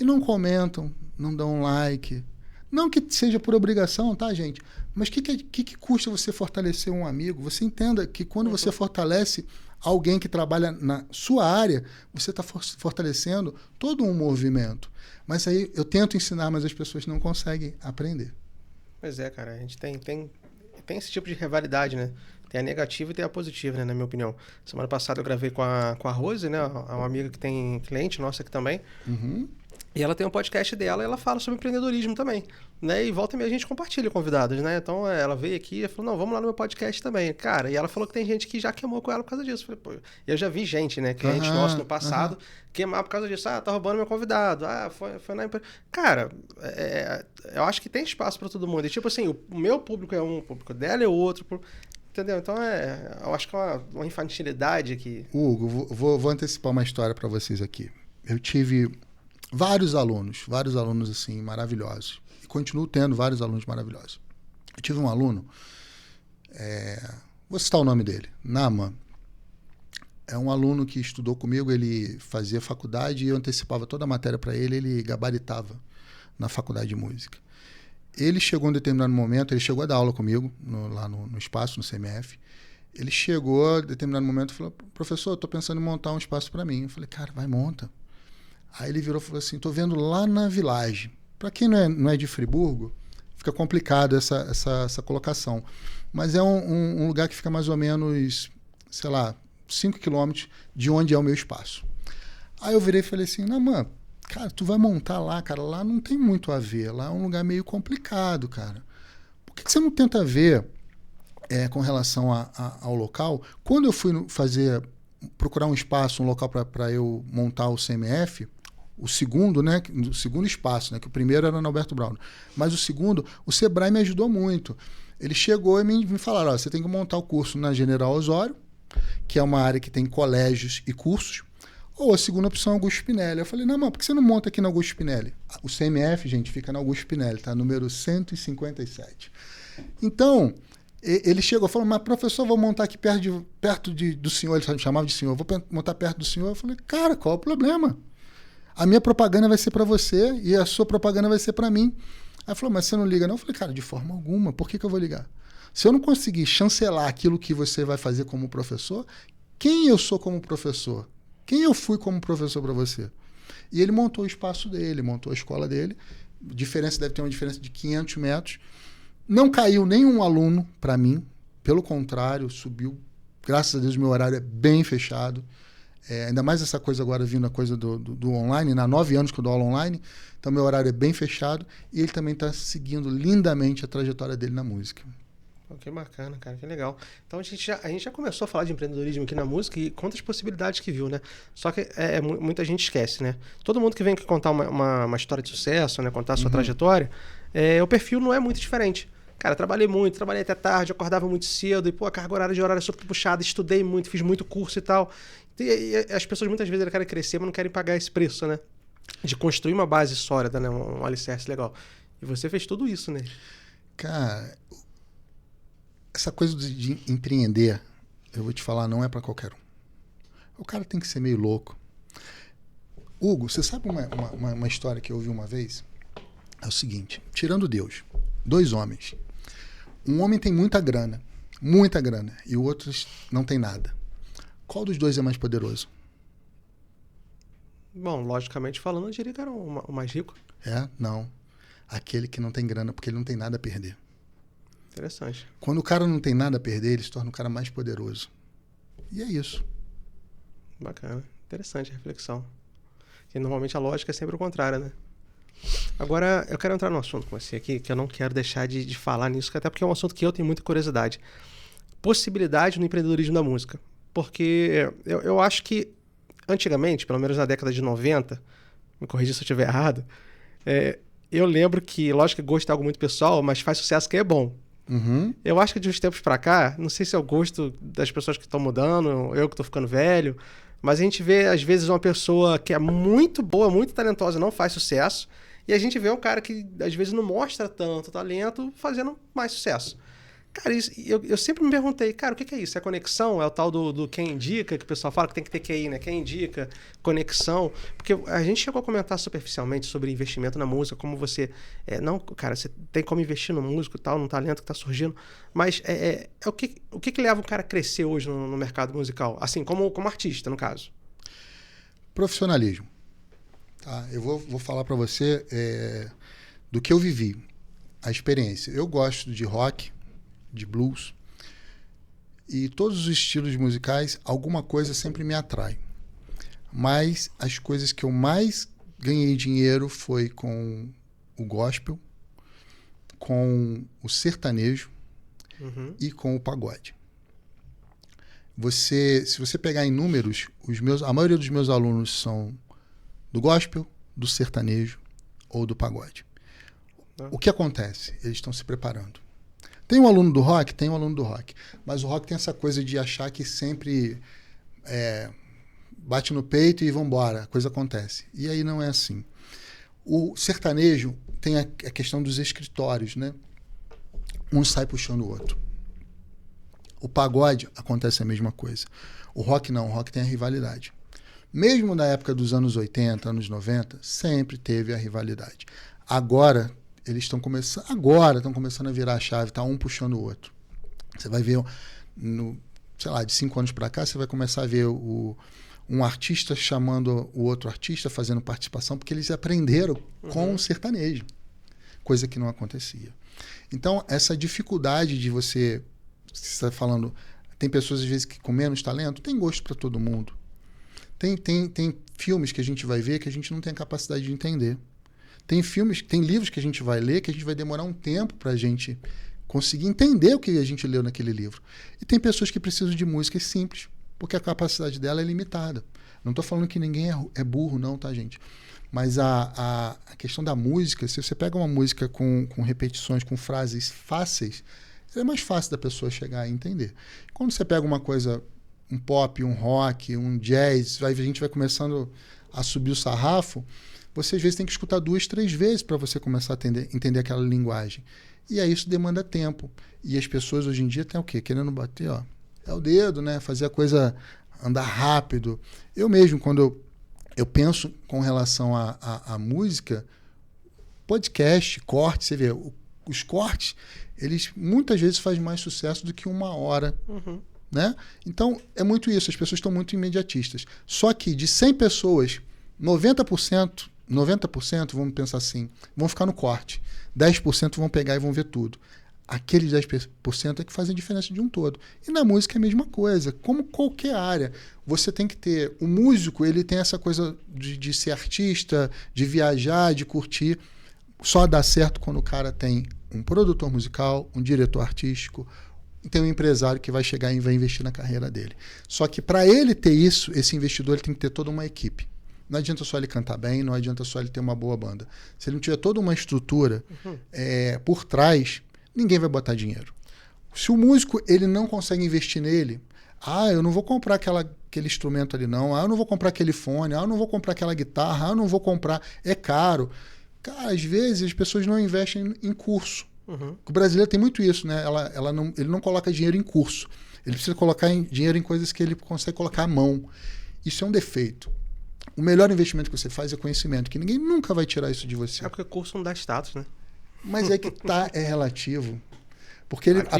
[SPEAKER 3] e não comentam, não dão um like. Não que seja por obrigação, tá, gente? Mas o que custa você fortalecer um amigo? Você entenda que quando você fortalece alguém que trabalha na sua área, você está fortalecendo todo um movimento. Mas aí eu tento ensinar, mas as pessoas não conseguem aprender.
[SPEAKER 2] Pois é, cara. A gente tem esse tipo de rivalidade, né? Tem a negativa e tem a positiva, né? Na minha opinião. Semana passada eu gravei com a Rose, né? Uma amiga que tem cliente nossa aqui também. E ela tem um podcast dela e ela fala sobre empreendedorismo também, né? E volta e meia a gente compartilha convidados, né? Então ela veio aqui e falou, não, vamos lá no meu podcast também. Cara, e ela falou que tem gente que já queimou com ela por causa disso. Eu falei, pô, eu já vi gente, né? Cliente nosso no passado queimar por causa disso. Tá roubando meu convidado. Foi na empresa. Cara, eu acho que tem espaço para todo mundo. E tipo assim, o meu público é um, o público dela é outro. Entendeu? Então eu acho que é uma infantilidade aqui.
[SPEAKER 3] Hugo, vou antecipar uma história para vocês aqui. Eu tive vários alunos assim, maravilhosos. E continuo tendo vários alunos maravilhosos. Eu tive um aluno, vou citar o nome dele, Nama. É um aluno que estudou comigo, ele fazia faculdade e eu antecipava toda a matéria para ele, ele gabaritava na faculdade de música. Ele chegou em um determinado momento, ele chegou a dar aula comigo, lá no espaço, no CMF. Ele chegou em determinado momento e falou, professor, eu estou pensando em montar um espaço para mim. Eu falei, cara, vai, monta. Aí ele virou e falou assim, estou vendo lá na Village. Para quem não é de Friburgo, fica complicado essa colocação. Mas é um lugar que fica mais ou menos, sei lá, 5 quilômetros de onde é o meu espaço. Aí eu virei e falei assim, Naamã, cara, tu vai montar lá, cara, lá não tem muito a ver, lá é um lugar meio complicado, cara. Por que você não tenta ver com relação ao local? Quando eu fui procurar um espaço, um local para eu montar o CMF, o segundo, né, o segundo espaço, né, que o primeiro era no Alberto Brown, mas o segundo, o Sebrae me ajudou muito. Ele chegou e me falaram, você tem que montar o curso na General Osório, que é uma área que tem colégios e cursos, ou a segunda opção é Augusto Spinelli. Eu falei, não, por que você não monta aqui na Augusto Spinelli? O CMF, gente, fica na Augusto Spinelli, tá? Número 157. Então, ele chegou e falou, mas professor, vou montar aqui perto do senhor, ele chamava de senhor, vou montar perto do senhor. Eu falei, cara, qual é o problema? A minha propaganda vai ser para você e a sua propaganda vai ser para mim. Aí ele falou, mas você não liga não? Eu falei, cara, de forma alguma, por que eu vou ligar? Se eu não conseguir chancelar aquilo que você vai fazer como professor, quem eu sou como professor? Quem eu fui como professor para você? E ele montou o espaço dele, montou a escola dele. Deve ter uma diferença de 500 metros. Não caiu nenhum aluno para mim. Pelo contrário, subiu. Graças a Deus, meu horário é bem fechado. Ainda mais essa coisa agora vindo a coisa do online. Há 9 anos que eu dou aula online. Então, meu horário é bem fechado. E ele também está seguindo lindamente a trajetória dele na música.
[SPEAKER 2] Que bacana, cara, que legal. Então a gente já começou a falar de empreendedorismo aqui na música e quantas possibilidades que viu, né? Só que muita gente esquece, né? Todo mundo que vem aqui contar uma história de sucesso, né? Contar a sua trajetória, o perfil não é muito diferente. Cara, trabalhei até tarde, acordava muito cedo e, a carga horária é super puxada, estudei muito, fiz muito curso e tal. E as pessoas muitas vezes querem crescer, mas não querem pagar esse preço, né? De construir uma base sólida, né? Um alicerce legal. E você fez tudo isso, né?
[SPEAKER 3] Cara, essa coisa de empreender, eu vou te falar, não é para qualquer um. O cara tem que ser meio louco. Hugo, você sabe uma história que eu ouvi uma vez? É o seguinte, tirando Deus, 2 homens. Um homem tem muita grana, e o outro não tem nada. Qual dos dois é mais poderoso?
[SPEAKER 2] Bom, logicamente falando, eu diria que era o mais rico.
[SPEAKER 3] Não. Aquele que não tem grana, porque ele não tem nada a perder.
[SPEAKER 2] Interessante.
[SPEAKER 3] Quando o cara não tem nada a perder, ele se torna o cara mais poderoso. E é isso.
[SPEAKER 2] Bacana. Interessante a reflexão. Que normalmente a lógica é sempre o contrário, né? Agora, eu quero entrar num assunto com você aqui, que eu não quero deixar de falar nisso, até porque é um assunto que eu tenho muita curiosidade. Possibilidade no empreendedorismo da música. Porque eu acho que, antigamente, pelo menos na década de 90, me corrija se eu estiver errado, eu lembro que, lógico que gosto é algo muito pessoal, mas faz sucesso que é bom.
[SPEAKER 3] Uhum.
[SPEAKER 2] Eu acho que de uns tempos pra cá, não sei se é o gosto das pessoas que estão mudando, eu que tô ficando velho, mas a gente vê, às vezes, uma pessoa que é muito boa, muito talentosa, não faz sucesso, e a gente vê um cara que, às vezes, não mostra tanto talento fazendo mais sucesso. Cara, eu sempre me perguntei, cara, o que é isso? É conexão? É o tal do quem indica, que o pessoal fala que tem que ter QI, né? Quem indica, conexão. Porque a gente chegou a comentar superficialmente sobre investimento na música, como você... não, cara, você tem como investir no músico e tal, num talento que está surgindo, mas o que leva o cara a crescer hoje no mercado musical? Assim, como artista, no caso.
[SPEAKER 3] Profissionalismo. Tá? Eu vou falar para você do que eu vivi, a experiência. Eu gosto de rock, de blues, e todos os estilos musicais, alguma coisa sempre me atrai. Mas as coisas que eu mais ganhei dinheiro foi com o gospel, com o sertanejo e com o pagode. Se você pegar em números, a maioria dos meus alunos são do gospel, do sertanejo ou do pagode. O que acontece? Eles estão se preparando. Tem um aluno do rock? Tem um aluno do rock. Mas o rock tem essa coisa de achar que sempre bate no peito e vambora, a coisa acontece. E aí não é assim. O sertanejo tem a questão dos escritórios, né? Um sai puxando o outro. O pagode acontece a mesma coisa. O rock não, o rock tem a rivalidade. Mesmo na época dos anos 80, anos 90, sempre teve a rivalidade. Agora eles estão começando a virar a chave, tá um puxando o outro. Você vai ver, de 5 anos para cá, você vai começar a ver um artista chamando o outro artista, fazendo participação, porque eles aprenderam com o sertanejo, coisa que não acontecia. Então, essa dificuldade de você está falando, tem pessoas, às vezes, que com menos talento, tem gosto para todo mundo. Tem filmes que a gente vai ver que a gente não tem a capacidade de entender. Tem livros que a gente vai ler que a gente vai demorar um tempo para a gente conseguir entender o que a gente leu naquele livro. E tem pessoas que precisam de músicas simples, porque a capacidade dela é limitada. Não estou falando que ninguém é burro, não, tá, gente? Mas a questão da música, se você pega uma música com repetições, com frases fáceis, é mais fácil da pessoa chegar a entender. Quando você pega uma coisa, um pop, um rock, um jazz, a gente vai começando a subir o sarrafo, você às vezes tem que escutar 2, 3 vezes para você começar a entender aquela linguagem. E aí isso demanda tempo. E as pessoas hoje em dia têm o quê? Querendo bater, ó, é o dedo, né? Fazer a coisa andar rápido. Eu mesmo, quando eu penso com relação à música, podcast, corte, você vê, os cortes, eles muitas vezes fazem mais sucesso do que 1 hora. Né? Então, é muito isso. As pessoas estão muito imediatistas. Só que de 100 pessoas, 90%, vamos pensar assim, vão ficar no corte. 10% vão pegar e vão ver tudo. Aqueles 10% é que fazem a diferença de um todo. E na música é a mesma coisa. Como qualquer área, você tem que ter... O músico, ele tem essa coisa de ser artista, de viajar, de curtir. Só dá certo quando o cara tem um produtor musical, um diretor artístico, tem um empresário que vai chegar e vai investir na carreira dele. Só que para ele ter isso, esse investidor ele tem que ter toda uma equipe. Não adianta só ele cantar bem, não adianta só ele ter uma boa banda. Se ele não tiver toda uma estrutura por trás, ninguém vai botar dinheiro. Se o músico ele não consegue investir nele, eu não vou comprar aquele instrumento ali não, eu não vou comprar aquele fone, eu não vou comprar aquela guitarra, eu não vou comprar, é caro. Cara, às vezes as pessoas não investem em curso. O brasileiro tem muito isso, né? Ele não coloca dinheiro em curso. Ele precisa colocar dinheiro em coisas que ele consegue colocar à mão. Isso é um defeito. O melhor investimento que você faz é conhecimento, que ninguém nunca vai tirar isso de você.
[SPEAKER 2] É porque curso não dá status, né?
[SPEAKER 3] Mas é que é relativo. Porque a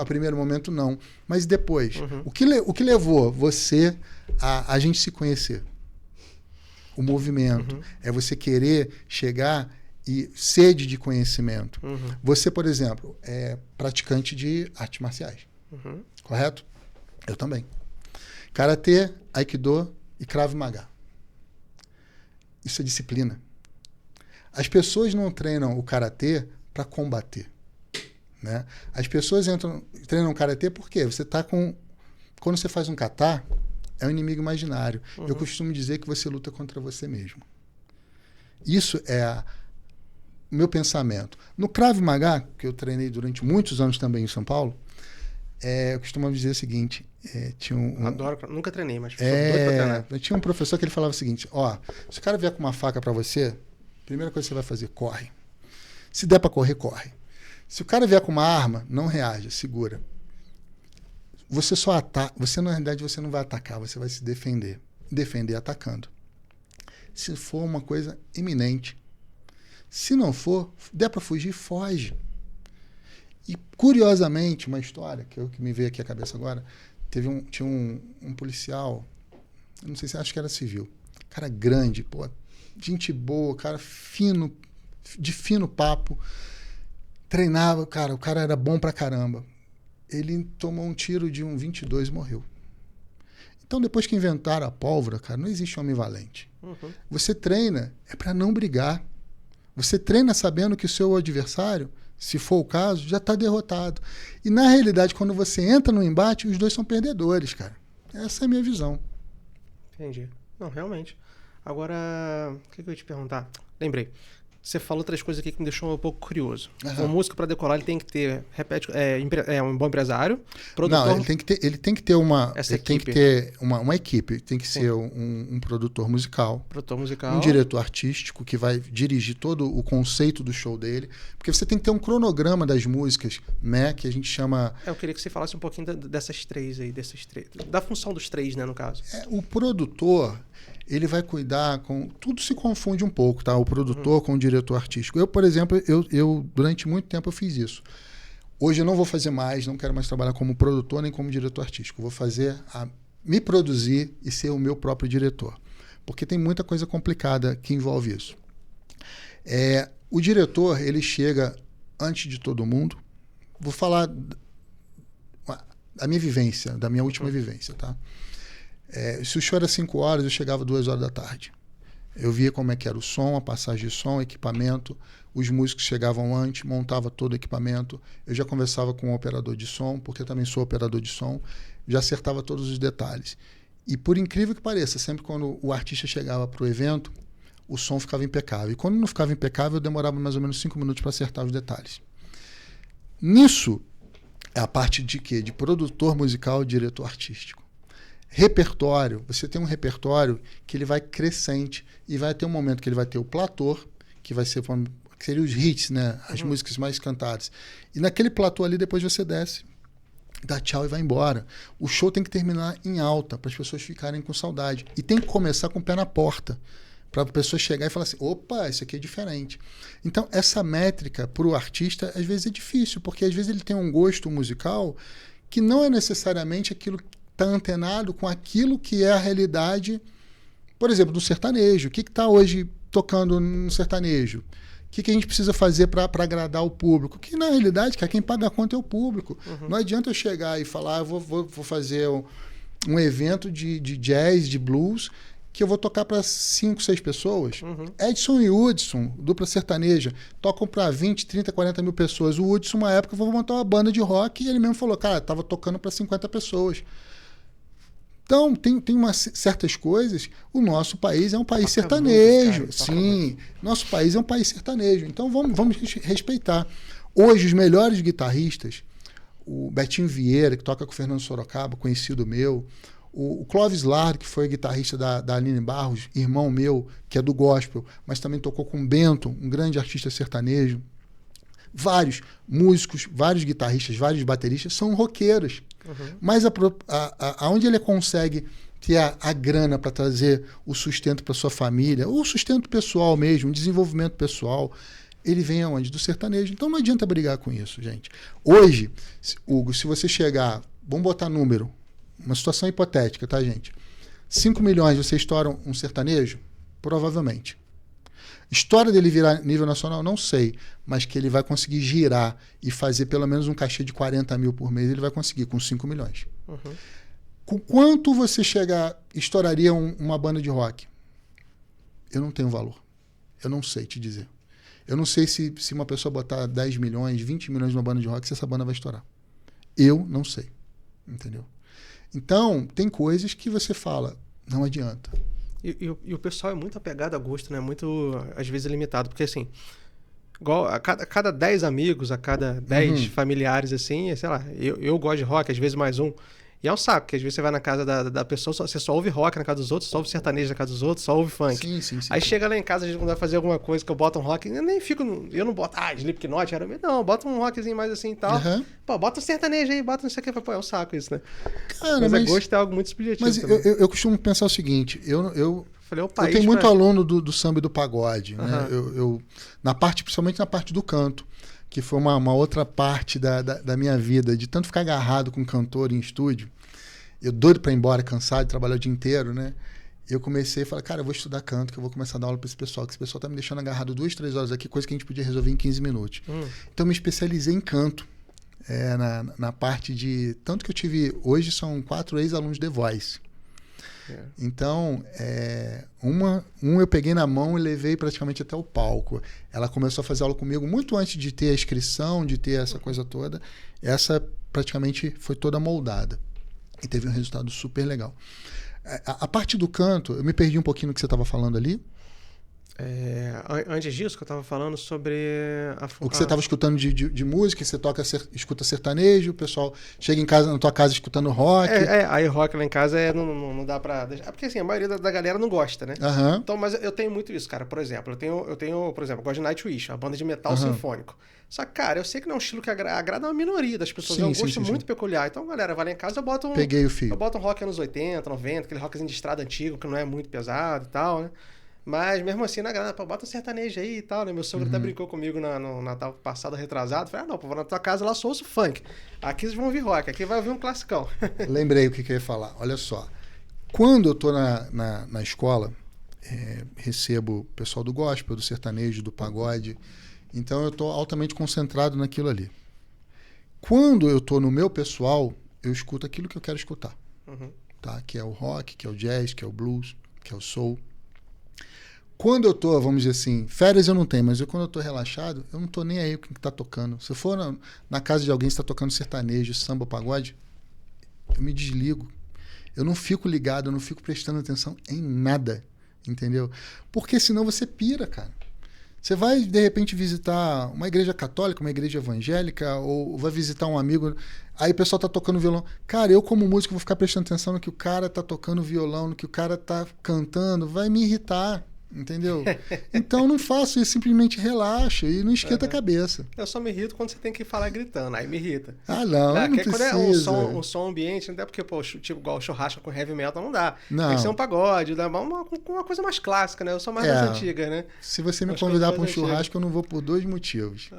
[SPEAKER 3] primeiro momento não. Mas depois, o que levou você a gente se conhecer? O movimento. É você querer chegar e sede de conhecimento. Você, por exemplo, é praticante de artes marciais. Correto? Eu também. Karatê, Aikido e Krav Maga. Isso é disciplina. As pessoas não treinam o Karatê para combater. Né? As pessoas treinam o Karatê por quê? Quando você faz um kata, é um inimigo imaginário. Eu costumo dizer que você luta contra você mesmo. Isso é o meu pensamento. No Krav Maga, que eu treinei durante muitos anos também em São Paulo, eu costumo dizer o seguinte...
[SPEAKER 2] Adoro, nunca treinei, mas sou doido pra treinar.
[SPEAKER 3] Eu tinha um professor que ele falava o seguinte, se o cara vier com uma faca para você, a primeira coisa que você vai fazer, corre. Se der para correr, corre. Se o cara vier com uma arma, não reaja, segura. Você só ataca, na realidade você não vai atacar, você vai se defender. Defender atacando. Se for uma coisa iminente. Se não for, der para fugir, foge. E curiosamente, uma história que me veio aqui à cabeça agora, tinha um policial, não sei se acho que era civil, cara grande, gente boa, cara fino, de fino papo, treinava, o cara era bom pra caramba. Ele tomou um tiro de um 22 e morreu. Então, depois que inventaram a pólvora, cara, não existe homem valente. Você treina é para não brigar. Você treina sabendo que o seu adversário, se for o caso, já está derrotado. E, na realidade, quando você entra no embate, os dois são perdedores, cara. Essa é a minha visão.
[SPEAKER 2] Entendi. Não, realmente. Agora, o que eu ia te perguntar? Lembrei. Você falou 3 coisas aqui que me deixou um pouco curioso. Um músico, para decolar, ele tem que ter, um bom empresário, produtor...
[SPEAKER 3] Não, ele tem que ter uma equipe. Tem que ser um produtor musical. Um diretor artístico que vai dirigir todo o conceito do show dele. Porque você tem que ter um cronograma das músicas, né? Que a gente chama...
[SPEAKER 2] Eu queria que você falasse um pouquinho dessas 3 aí, da função dos 3, né, no caso.
[SPEAKER 3] O produtor... ele vai cuidar com... Tudo se confunde um pouco, tá? O produtor com o diretor artístico. Eu, por exemplo, durante muito tempo eu fiz isso. Hoje eu não vou fazer mais, não quero mais trabalhar como produtor nem como diretor artístico. Vou me produzir e ser o meu próprio diretor. Porque tem muita coisa complicada que envolve isso. O diretor, ele chega antes de todo mundo. Vou falar a minha vivência, da minha última vivência, tá? Se o show era 5 horas, eu chegava 2 horas da tarde. Eu via como é que era o som, a passagem de som, equipamento. Os músicos chegavam antes, montava todo o equipamento. Eu já conversava com o operador de som, porque eu também sou operador de som. Já acertava todos os detalhes. E por incrível que pareça, sempre quando o artista chegava para o evento, o som ficava impecável. E quando não ficava impecável, eu demorava mais ou menos 5 minutos para acertar os detalhes. Nisso, é a parte de quê? De produtor musical e diretor artístico. Repertório, você tem um repertório que ele vai crescente e vai ter um momento que ele vai ter o platô, que vai ser, que seria os hits, né? As músicas mais cantadas. E naquele platô ali depois você desce, dá tchau e vai embora. O show tem que terminar em alta para as pessoas ficarem com saudade. E tem que começar com o pé na porta para a pessoa chegar e falar assim, opa, isso aqui é diferente. Então essa métrica para o artista às vezes é difícil, porque às vezes ele tem um gosto musical que não é necessariamente aquilo está antenado com aquilo que é a realidade, por exemplo, do sertanejo. O que está hoje tocando no sertanejo? O que a gente precisa fazer para agradar o público? Que na realidade, quem paga a conta é o público. Não adianta eu chegar e falar, vou fazer um evento de jazz, de blues, que eu vou tocar para 5, 6 pessoas. Edson e Hudson, dupla sertaneja, tocam para 20, 30, 40 mil pessoas. O Hudson, uma época, foi montar uma banda de rock e ele mesmo falou, cara, estava tocando para 50 pessoas. Então, tem certas coisas. O nosso país é um país sertanejo. Sim, nosso país é um país sertanejo. Então, vamos respeitar. Hoje, os melhores guitarristas, o Betinho Vieira, que toca com o Fernando Sorocaba, conhecido meu, o Clóvis Lar, que foi guitarrista da Aline Barros, irmão meu, que é do gospel, mas também tocou com o Bento, um grande artista sertanejo. Vários músicos, vários guitarristas, vários bateristas são roqueiros. Mas aonde ele consegue ter a grana para trazer o sustento para sua família, ou o sustento pessoal mesmo, um desenvolvimento pessoal, ele vem aonde? Do sertanejo. Então não adianta brigar com isso, gente. Hoje, Hugo, se você chegar, vamos botar número, uma situação hipotética, tá, gente? 5 milhões você estoura um sertanejo? Provavelmente. História dele virar nível nacional, não sei, mas que ele vai conseguir girar e fazer pelo menos um cachê de 40 mil por mês, ele vai conseguir com 5 milhões. Com quanto você estouraria uma banda de rock? Eu não tenho valor. Eu não sei te dizer. Eu não sei se uma pessoa botar 10 milhões, 20 milhões numa banda de rock, se essa banda vai estourar. Eu não sei. Entendeu? Então, tem coisas que você fala, não adianta.
[SPEAKER 2] E o pessoal é muito apegado a gosto, né? Muito, às vezes, limitado. Porque, assim, igual a cada 10 amigos, a cada 10 familiares, assim, sei lá, eu gosto de rock, às vezes mais um. E é um saco, porque às vezes você vai na casa da pessoa, você só ouve rock na casa dos outros, só ouve sertanejo na casa dos outros, só ouve funk.
[SPEAKER 3] Sim.
[SPEAKER 2] Aí chega lá em casa, a gente vai fazer alguma coisa que eu boto um rock, eu nem fico, eu não boto, Slipknot, não, bota um rockzinho mais assim e tal. Pô, bota um sertanejo aí, bota não sei o que, pô, é um saco isso, né? Cara, mas gosto é algo muito subjetivo.
[SPEAKER 3] Mas eu costumo pensar o seguinte, eu tenho muito aluno do samba e do pagode, né? Principalmente na parte do canto, que foi uma outra parte da minha vida, de tanto ficar agarrado com cantor em estúdio, eu doido para ir embora, cansado de trabalhar o dia inteiro, né? Eu comecei a falar, cara, eu vou estudar canto, que eu vou começar a dar aula para esse pessoal, que esse pessoal tá me deixando agarrado 2, 3 horas aqui, coisa que a gente podia resolver em 15 minutos. Então, eu me especializei em canto, na parte de... Tanto que eu tive... Hoje são 4 ex-alunos de Voice. Então, eu peguei na mão e levei praticamente até o palco. Ela começou a fazer aula comigo muito antes de ter a inscrição, de ter essa coisa toda. Essa praticamente foi toda moldada. E teve um resultado super legal. A parte do canto, eu me perdi um pouquinho no que você estava falando ali.
[SPEAKER 2] Antes disso, que eu estava falando sobre...
[SPEAKER 3] O que você estava escutando de música, você escuta sertanejo, o pessoal chega em casa, na tua casa escutando rock.
[SPEAKER 2] Aí rock lá em casa não dá pra deixar. Porque assim, a maioria da galera não gosta, né? Então, mas eu tenho muito isso, cara. Por exemplo, eu gosto de Nightwish, uma banda de metal sinfônico. Só que, cara, eu sei que não é um estilo que agrada uma minoria das pessoas. É um gosto muito peculiar. Então, galera, vai lá em casa,
[SPEAKER 3] Peguei o fio.
[SPEAKER 2] Eu boto um rock anos 80, 90, aquele rockzinho de estrada antigo, que não é muito pesado e tal, né? Mas mesmo assim, na grana, bota um sertanejo aí e tal, né? Meu sogro até brincou comigo no Natal passado, retrasado. Falei, vou na tua casa lá, só ouço funk. Aqui vocês vão ouvir rock, aqui vai ouvir um classicão.
[SPEAKER 3] Lembrei o que eu ia falar. Olha só. Quando eu tô na escola, recebo o pessoal do gospel, do sertanejo, do pagode. Então eu tô altamente concentrado naquilo ali. Quando eu tô no meu pessoal, eu escuto aquilo que eu quero escutar. Tá? Que é o rock, que é o jazz, que é o blues, que é o soul. Quando eu tô, vamos dizer assim, férias eu não tenho, mas quando eu tô relaxado, eu não tô nem aí com o que tá tocando. Se eu for na casa de alguém que está tocando sertanejo, samba, pagode, eu me desligo. Eu não fico ligado, eu não fico prestando atenção em nada, entendeu? Porque senão você pira, cara. Você vai, de repente, visitar uma igreja católica, uma igreja evangélica, ou vai visitar um amigo, aí o pessoal tá tocando violão. Cara, eu como músico vou ficar prestando atenção no que o cara tá tocando violão, no que o cara tá cantando, vai me irritar. Entendeu? Então não faço isso, simplesmente relaxa e não esquenta a cabeça.
[SPEAKER 2] Eu só me irrito quando você tem que falar gritando, aí me irrita.
[SPEAKER 3] Não precisa.
[SPEAKER 2] Quando é um som ambiente, não é porque, pô, tipo, igual churrasco com heavy metal, não dá.
[SPEAKER 3] Não.
[SPEAKER 2] Tem que ser um pagode, uma coisa mais clássica, né? Eu sou mais das antigas, né?
[SPEAKER 3] Se você me convidar para um churrasco, eu não vou por 2 motivos.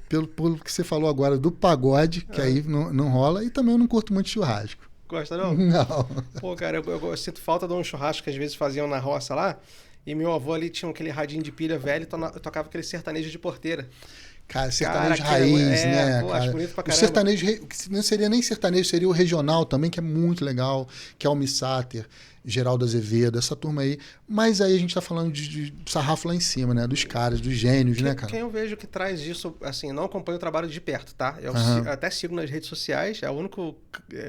[SPEAKER 3] Pelo que você falou agora do pagode, que aí não rola, e também eu não curto muito churrasco.
[SPEAKER 2] Gosta não?
[SPEAKER 3] Não.
[SPEAKER 2] Pô, cara, eu sinto falta de um churrasco que às vezes faziam na roça lá. E meu avô ali tinha aquele radinho de pilha velho e tocava aquele sertanejo de porteira.
[SPEAKER 3] Cara, sertanejo raiz, né?
[SPEAKER 2] Pô,
[SPEAKER 3] cara?
[SPEAKER 2] acho bonito pra caramba.
[SPEAKER 3] O sertanejo, não seria nem sertanejo, seria o regional também, que é muito legal, que é o Missáter, Geraldo Azevedo, essa turma aí. Mas aí a gente tá falando de sarrafo lá em cima, né? Dos caras, dos gênios, né, cara?
[SPEAKER 2] Quem eu vejo que traz isso, assim, não acompanho o trabalho de perto, tá? Eu até sigo nas redes sociais,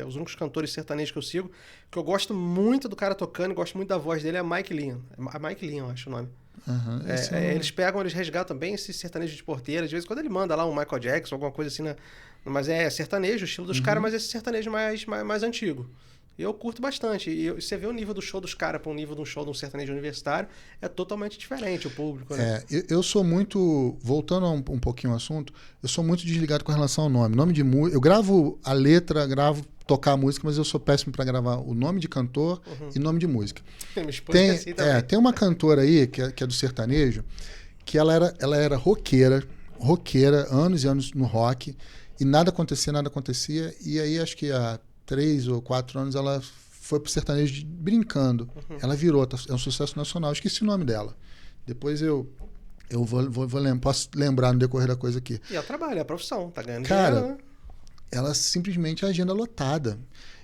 [SPEAKER 2] os únicos cantores sertanejos que eu sigo, que eu gosto muito do cara tocando, gosto muito da voz dele, é Mike Leon. É Mike Leon, acho o nome. Eles resgatam bem esse sertanejo de porteira. De vez em quando ele manda lá um Michael Jackson, alguma coisa assim, né? Mas é sertanejo, o estilo dos caras, mas esse sertanejo mais antigo. E eu curto bastante. E você vê o nível do show dos caras para o nível de um show de um sertanejo universitário, é totalmente diferente o público, né?
[SPEAKER 3] Eu sou muito, voltando um pouquinho ao assunto, eu sou muito desligado com relação ao nome. Nome de música, eu gravo a letra, tocar a música, mas eu sou péssimo para gravar o nome de cantor e nome de música. Tem uma cantora aí, que é do sertanejo, que ela era roqueira, anos e anos no rock, e nada acontecia, e aí acho que há 3 ou 4 anos ela foi pro sertanejo brincando. Ela virou, é um sucesso nacional, esqueci o nome dela. Depois eu posso lembrar no decorrer da coisa aqui.
[SPEAKER 2] E ela trabalha, é a profissão, tá ganhando
[SPEAKER 3] dinheiro,
[SPEAKER 2] né?
[SPEAKER 3] Ela simplesmente é agenda lotada.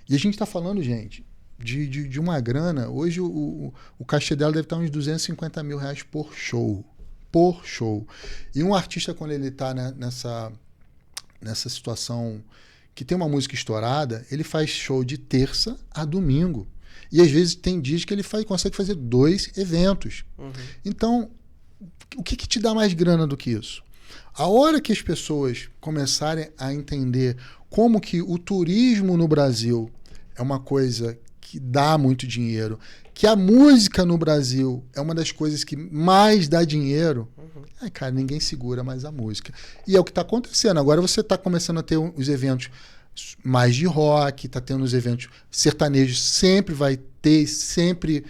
[SPEAKER 3] E a gente está falando, gente, de uma grana. Hoje o cachê dela deve estar uns R$250 mil por show. Por show. E um artista, quando ele está nessa situação que tem uma música estourada, ele faz show de terça a domingo. E às vezes tem dias que ele consegue fazer 2 eventos. Então, o que te dá mais grana do que isso? A hora que as pessoas começarem a entender como que o turismo no Brasil é uma coisa que dá muito dinheiro, que a música no Brasil é uma das coisas que mais dá dinheiro, cara, ninguém segura mais a música. E é o que está acontecendo. Agora você está começando a ter os eventos mais de rock, está tendo os eventos sertanejos, sempre vai ter, sempre...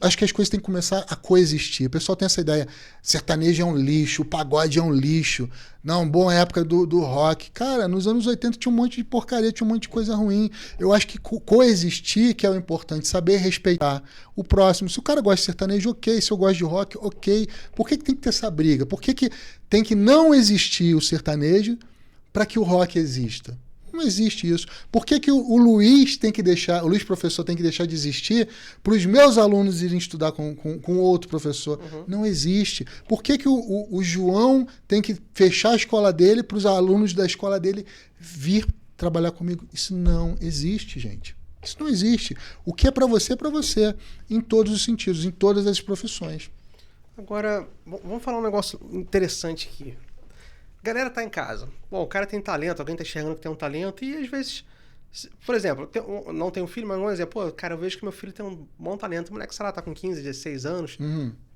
[SPEAKER 3] Acho que as coisas têm que começar a coexistir. O pessoal tem essa ideia, sertanejo é um lixo, o pagode é um lixo. Não, boa época do rock. Cara, nos anos 80 tinha um monte de porcaria, tinha um monte de coisa ruim. Eu acho que coexistir que é o importante, saber respeitar o próximo. Se o cara gosta de sertanejo, ok. Se eu gosto de rock, ok. Por que tem que ter essa briga? Por que tem que não existir o sertanejo para que o rock exista? Não existe isso. Por que o Luiz professor tem que deixar de existir para os meus alunos irem estudar com outro professor? Não existe. Por que o João tem que fechar a escola dele para os alunos da escola dele vir trabalhar comigo? Isso não existe, gente. Isso não existe. O que é para você, em todos os sentidos, em todas as profissões.
[SPEAKER 2] Agora, vamos falar um negócio interessante aqui. A galera tá em casa. Bom, o cara tem talento, alguém tá enxergando que tem um talento e às vezes, por exemplo, não tenho filho, mas vamos dizer, pô, cara, eu vejo que meu filho tem um bom talento. O moleque, sei lá, tá com 15, 16 anos.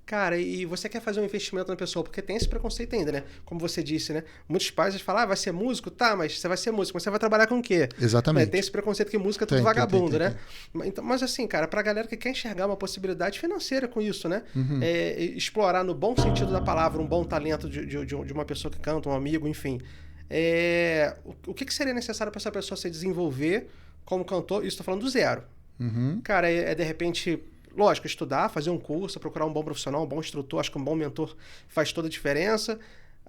[SPEAKER 2] Cara, e você quer fazer um investimento na pessoa, porque tem esse preconceito ainda, né? Como você disse, né? Muitos pais falam, vai ser músico? Tá, mas você vai ser músico, mas você vai trabalhar com o quê?
[SPEAKER 3] Exatamente.
[SPEAKER 2] Tem esse preconceito que música é tudo vagabundo, né? Então, mas assim, cara, pra galera que quer enxergar uma possibilidade financeira com isso, né? Explorar no bom sentido da palavra um bom talento de uma pessoa que canta, um amigo, enfim. O que seria necessário para essa pessoa se desenvolver como cantor? Isso tô falando do zero. Cara, de repente... Lógico, estudar, fazer um curso, procurar um bom profissional, um bom instrutor, acho que um bom mentor faz toda a diferença.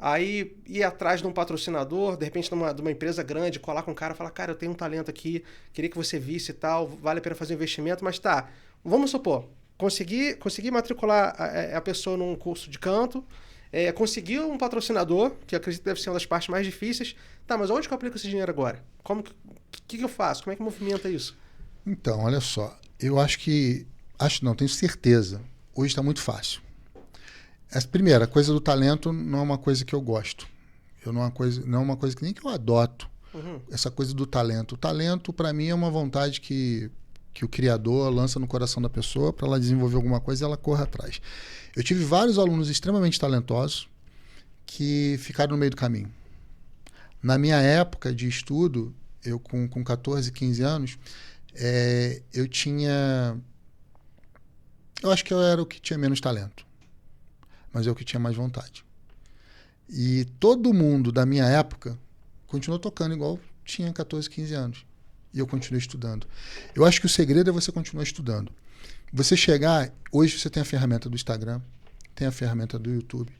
[SPEAKER 2] aí ir atrás de um patrocinador, de repente de uma empresa grande, colar com o cara e falar, cara, eu tenho um talento aqui, queria que você visse e tal, vale a pena fazer um investimento, mas tá, vamos supor, consegui matricular a pessoa num curso de canto, consegui um patrocinador, que eu acredito que deve ser uma das partes mais difíceis, tá, mas onde que eu aplico esse dinheiro agora? Como que eu faço? Como é que movimenta isso?
[SPEAKER 3] Então, olha só, eu tenho certeza, hoje está muito fácil. Primeiro, a coisa do talento não é uma coisa que eu gosto. Não é uma coisa que nem que eu adoto. Essa coisa do talento. O talento, para mim, é uma vontade que o criador lança no coração da pessoa para ela desenvolver alguma coisa e ela corra atrás. Eu tive vários alunos extremamente talentosos que ficaram no meio do caminho. Na minha época de estudo, eu com 14, 15 anos, eu acho que eu era o que tinha menos talento, mas eu que tinha mais vontade. E todo mundo da minha época continuou tocando igual tinha 14, 15 anos. E eu continuei estudando. Eu acho que o segredo é você continuar estudando. Você chegar... Hoje você tem a ferramenta do Instagram, tem a ferramenta do YouTube.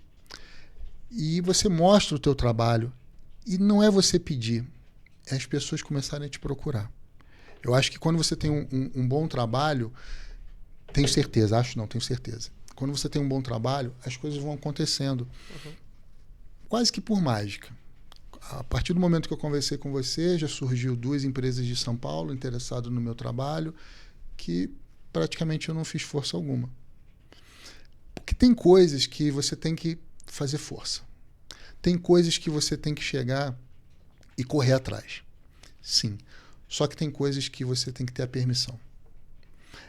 [SPEAKER 3] E você mostra o teu trabalho. E não é você pedir, é as pessoas começarem a te procurar. Eu acho que quando você tem um bom trabalho, tenho certeza, quando você tem um bom trabalho, as coisas vão acontecendo. Quase que por mágica. A partir do momento que eu conversei com você, já surgiu 2 empresas de São Paulo interessadas no meu trabalho, que praticamente eu não fiz força alguma. Porque tem coisas que você tem que fazer força. Tem coisas que você tem que chegar e correr atrás. Sim. Só que tem coisas que você tem que ter a permissão.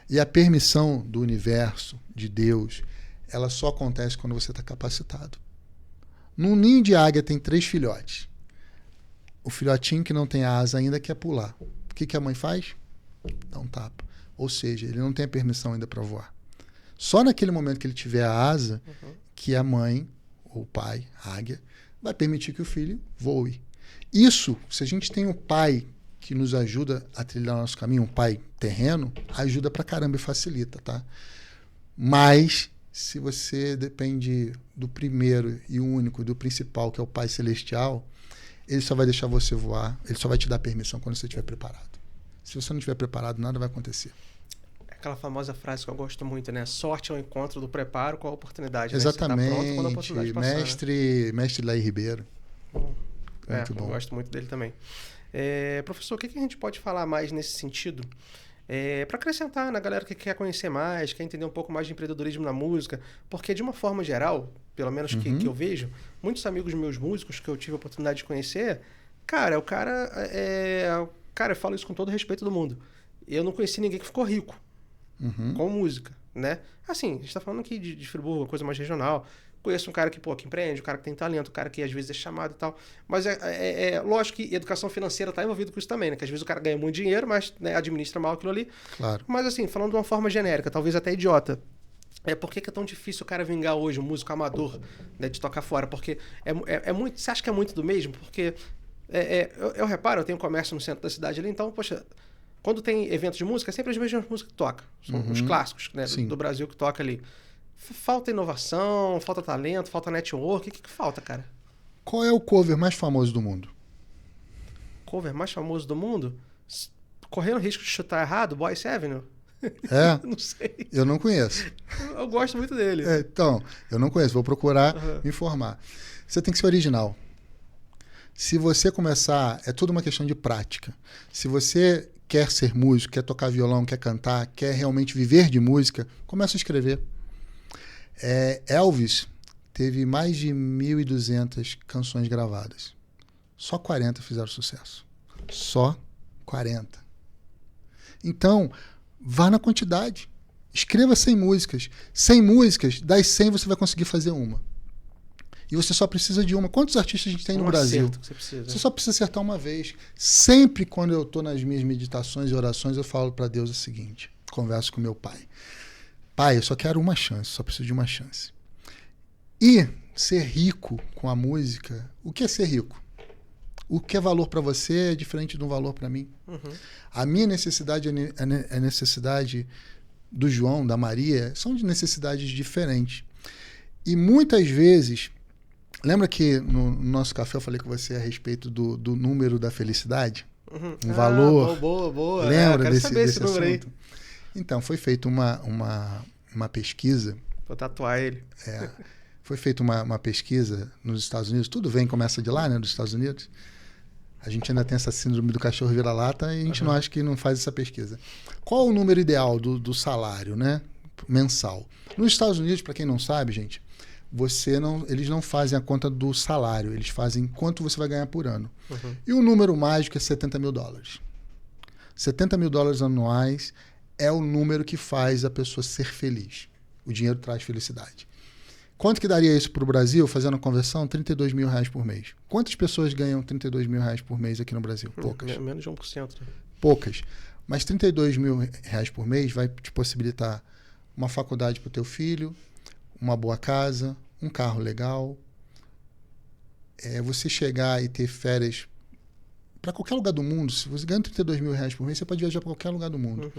[SPEAKER 3] E a permissão do universo, de Deus, ela só acontece quando você está capacitado. Num ninho de águia tem 3 filhotes. O filhotinho que não tem asa ainda quer pular. O que a mãe faz? Dá um tapa. Ou seja, ele não tem a permissão ainda para voar. Só naquele momento que ele tiver a asa, que a mãe, ou o pai, a águia, vai permitir que o filho voe. Isso, se a gente tem um pai que nos ajuda a trilhar nosso caminho, um pai terreno, ajuda pra caramba e facilita, tá? Mas, se você depende do primeiro e único, do principal, que é o Pai Celestial, ele só vai deixar você voar, ele só vai te dar permissão quando você estiver preparado. Se você não estiver preparado, nada vai acontecer.
[SPEAKER 2] Aquela famosa frase que eu gosto muito, né? Sorte é o encontro do preparo com a oportunidade.
[SPEAKER 3] Exatamente.
[SPEAKER 2] Né? Você tá pronto quando a oportunidade passar,
[SPEAKER 3] mestre Laí Ribeiro. Muito bom.
[SPEAKER 2] Eu gosto muito dele também. Professor, o que a gente pode falar mais nesse sentido? Para acrescentar na galera que quer conhecer mais, quer entender um pouco mais de empreendedorismo na música, porque de uma forma geral, pelo menos que eu vejo, muitos amigos meus músicos que eu tive a oportunidade de conhecer, cara, cara, eu falo isso com todo o respeito do mundo. Eu não conheci ninguém que ficou rico com música, né? Assim, a gente tá falando aqui de Friburgo, uma coisa mais regional. Conheço um cara que empreende, um cara que tem talento, um cara que às vezes é chamado e tal. Mas lógico que educação financeira está envolvida com isso também, né? Que às vezes o cara ganha muito dinheiro, mas né, administra mal aquilo ali.
[SPEAKER 3] Claro.
[SPEAKER 2] Mas assim, falando de uma forma genérica, talvez até idiota. Por que é tão difícil o cara vingar hoje, um músico amador, né, de tocar fora? Porque é muito... Você acha que é muito do mesmo? Porque eu reparo, eu tenho comércio no centro da cidade ali, então, poxa... Quando tem eventos de música, é sempre as mesmas músicas que toca. São os clássicos, né, do Brasil que toca ali. Falta inovação, falta talento, falta network. O que falta, cara?
[SPEAKER 3] Qual é o cover mais famoso do mundo?
[SPEAKER 2] Cover mais famoso do mundo? Correndo o risco de chutar errado, Boyce Avenue? Não sei.
[SPEAKER 3] Eu não conheço.
[SPEAKER 2] Eu gosto muito dele.
[SPEAKER 3] Então, eu não conheço. Vou procurar me informar. Você tem que ser original. Se você começar... É tudo uma questão de prática. Se você quer ser músico, quer tocar violão, quer cantar, quer realmente viver de música, começa a escrever. Elvis teve mais de 1.200 canções gravadas. Só 40 fizeram sucesso. Só 40. Então, vá na quantidade. Escreva 100 músicas. 100 músicas, das 100 você vai conseguir fazer uma. E você só precisa de uma. Quantos artistas a gente tem no Brasil? Você só precisa acertar uma vez. Sempre quando eu estou nas minhas meditações e orações, eu falo para Deus o seguinte. Converso com meu pai. Pai, eu só quero uma chance, só preciso de uma chance. E ser rico com a música, o que é ser rico? O que é valor para você é diferente de um valor para mim. A minha necessidade é a necessidade do João, da Maria, são de necessidades diferentes. E muitas vezes Lembra que no nosso café eu falei com você a respeito do número da felicidade? Um valor.
[SPEAKER 2] Boa.
[SPEAKER 3] Lembra
[SPEAKER 2] quero saber
[SPEAKER 3] desse
[SPEAKER 2] esse número
[SPEAKER 3] assunto? Então, foi feita uma pesquisa.
[SPEAKER 2] Vou tatuar ele.
[SPEAKER 3] Foi feita uma pesquisa nos Estados Unidos. Tudo começa de lá, né? Dos Estados Unidos. A gente ainda tem essa síndrome do cachorro vira-lata e a gente não acha que não faz essa pesquisa. Qual o número ideal do salário, né? Mensal? Nos Estados Unidos, para quem não sabe, gente, eles não fazem a conta do salário, eles fazem quanto você vai ganhar por ano. E o número mágico é $70 mil. $70 mil anuais é o número que faz a pessoa ser feliz. O dinheiro traz felicidade. Quanto que daria isso para o Brasil, fazendo a conversão? R$32 mil por mês. Quantas pessoas ganham R$32 mil por mês aqui no Brasil? Poucas.
[SPEAKER 2] Menos de 1%. Né?
[SPEAKER 3] Poucas. Mas R$32 mil por mês vai te possibilitar uma faculdade para o teu filho, uma boa casa, um carro legal. Você chegar e ter férias para qualquer lugar do mundo. Se você ganha R$32 mil por mês, você pode viajar para qualquer lugar do mundo.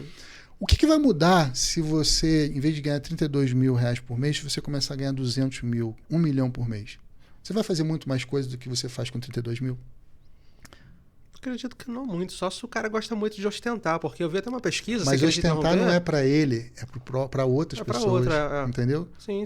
[SPEAKER 3] O que vai mudar se você, em vez de ganhar R$32 mil por mês, você começar a ganhar 200 mil, 1 milhão por mês? Você vai fazer muito mais coisa do que você faz com 32 mil?
[SPEAKER 2] Acredito que não muito, só se o cara gosta muito de ostentar, porque eu vi até uma pesquisa...
[SPEAKER 3] Mas ostentar não é para ele, é para outras pessoas, entendeu?
[SPEAKER 2] Sim.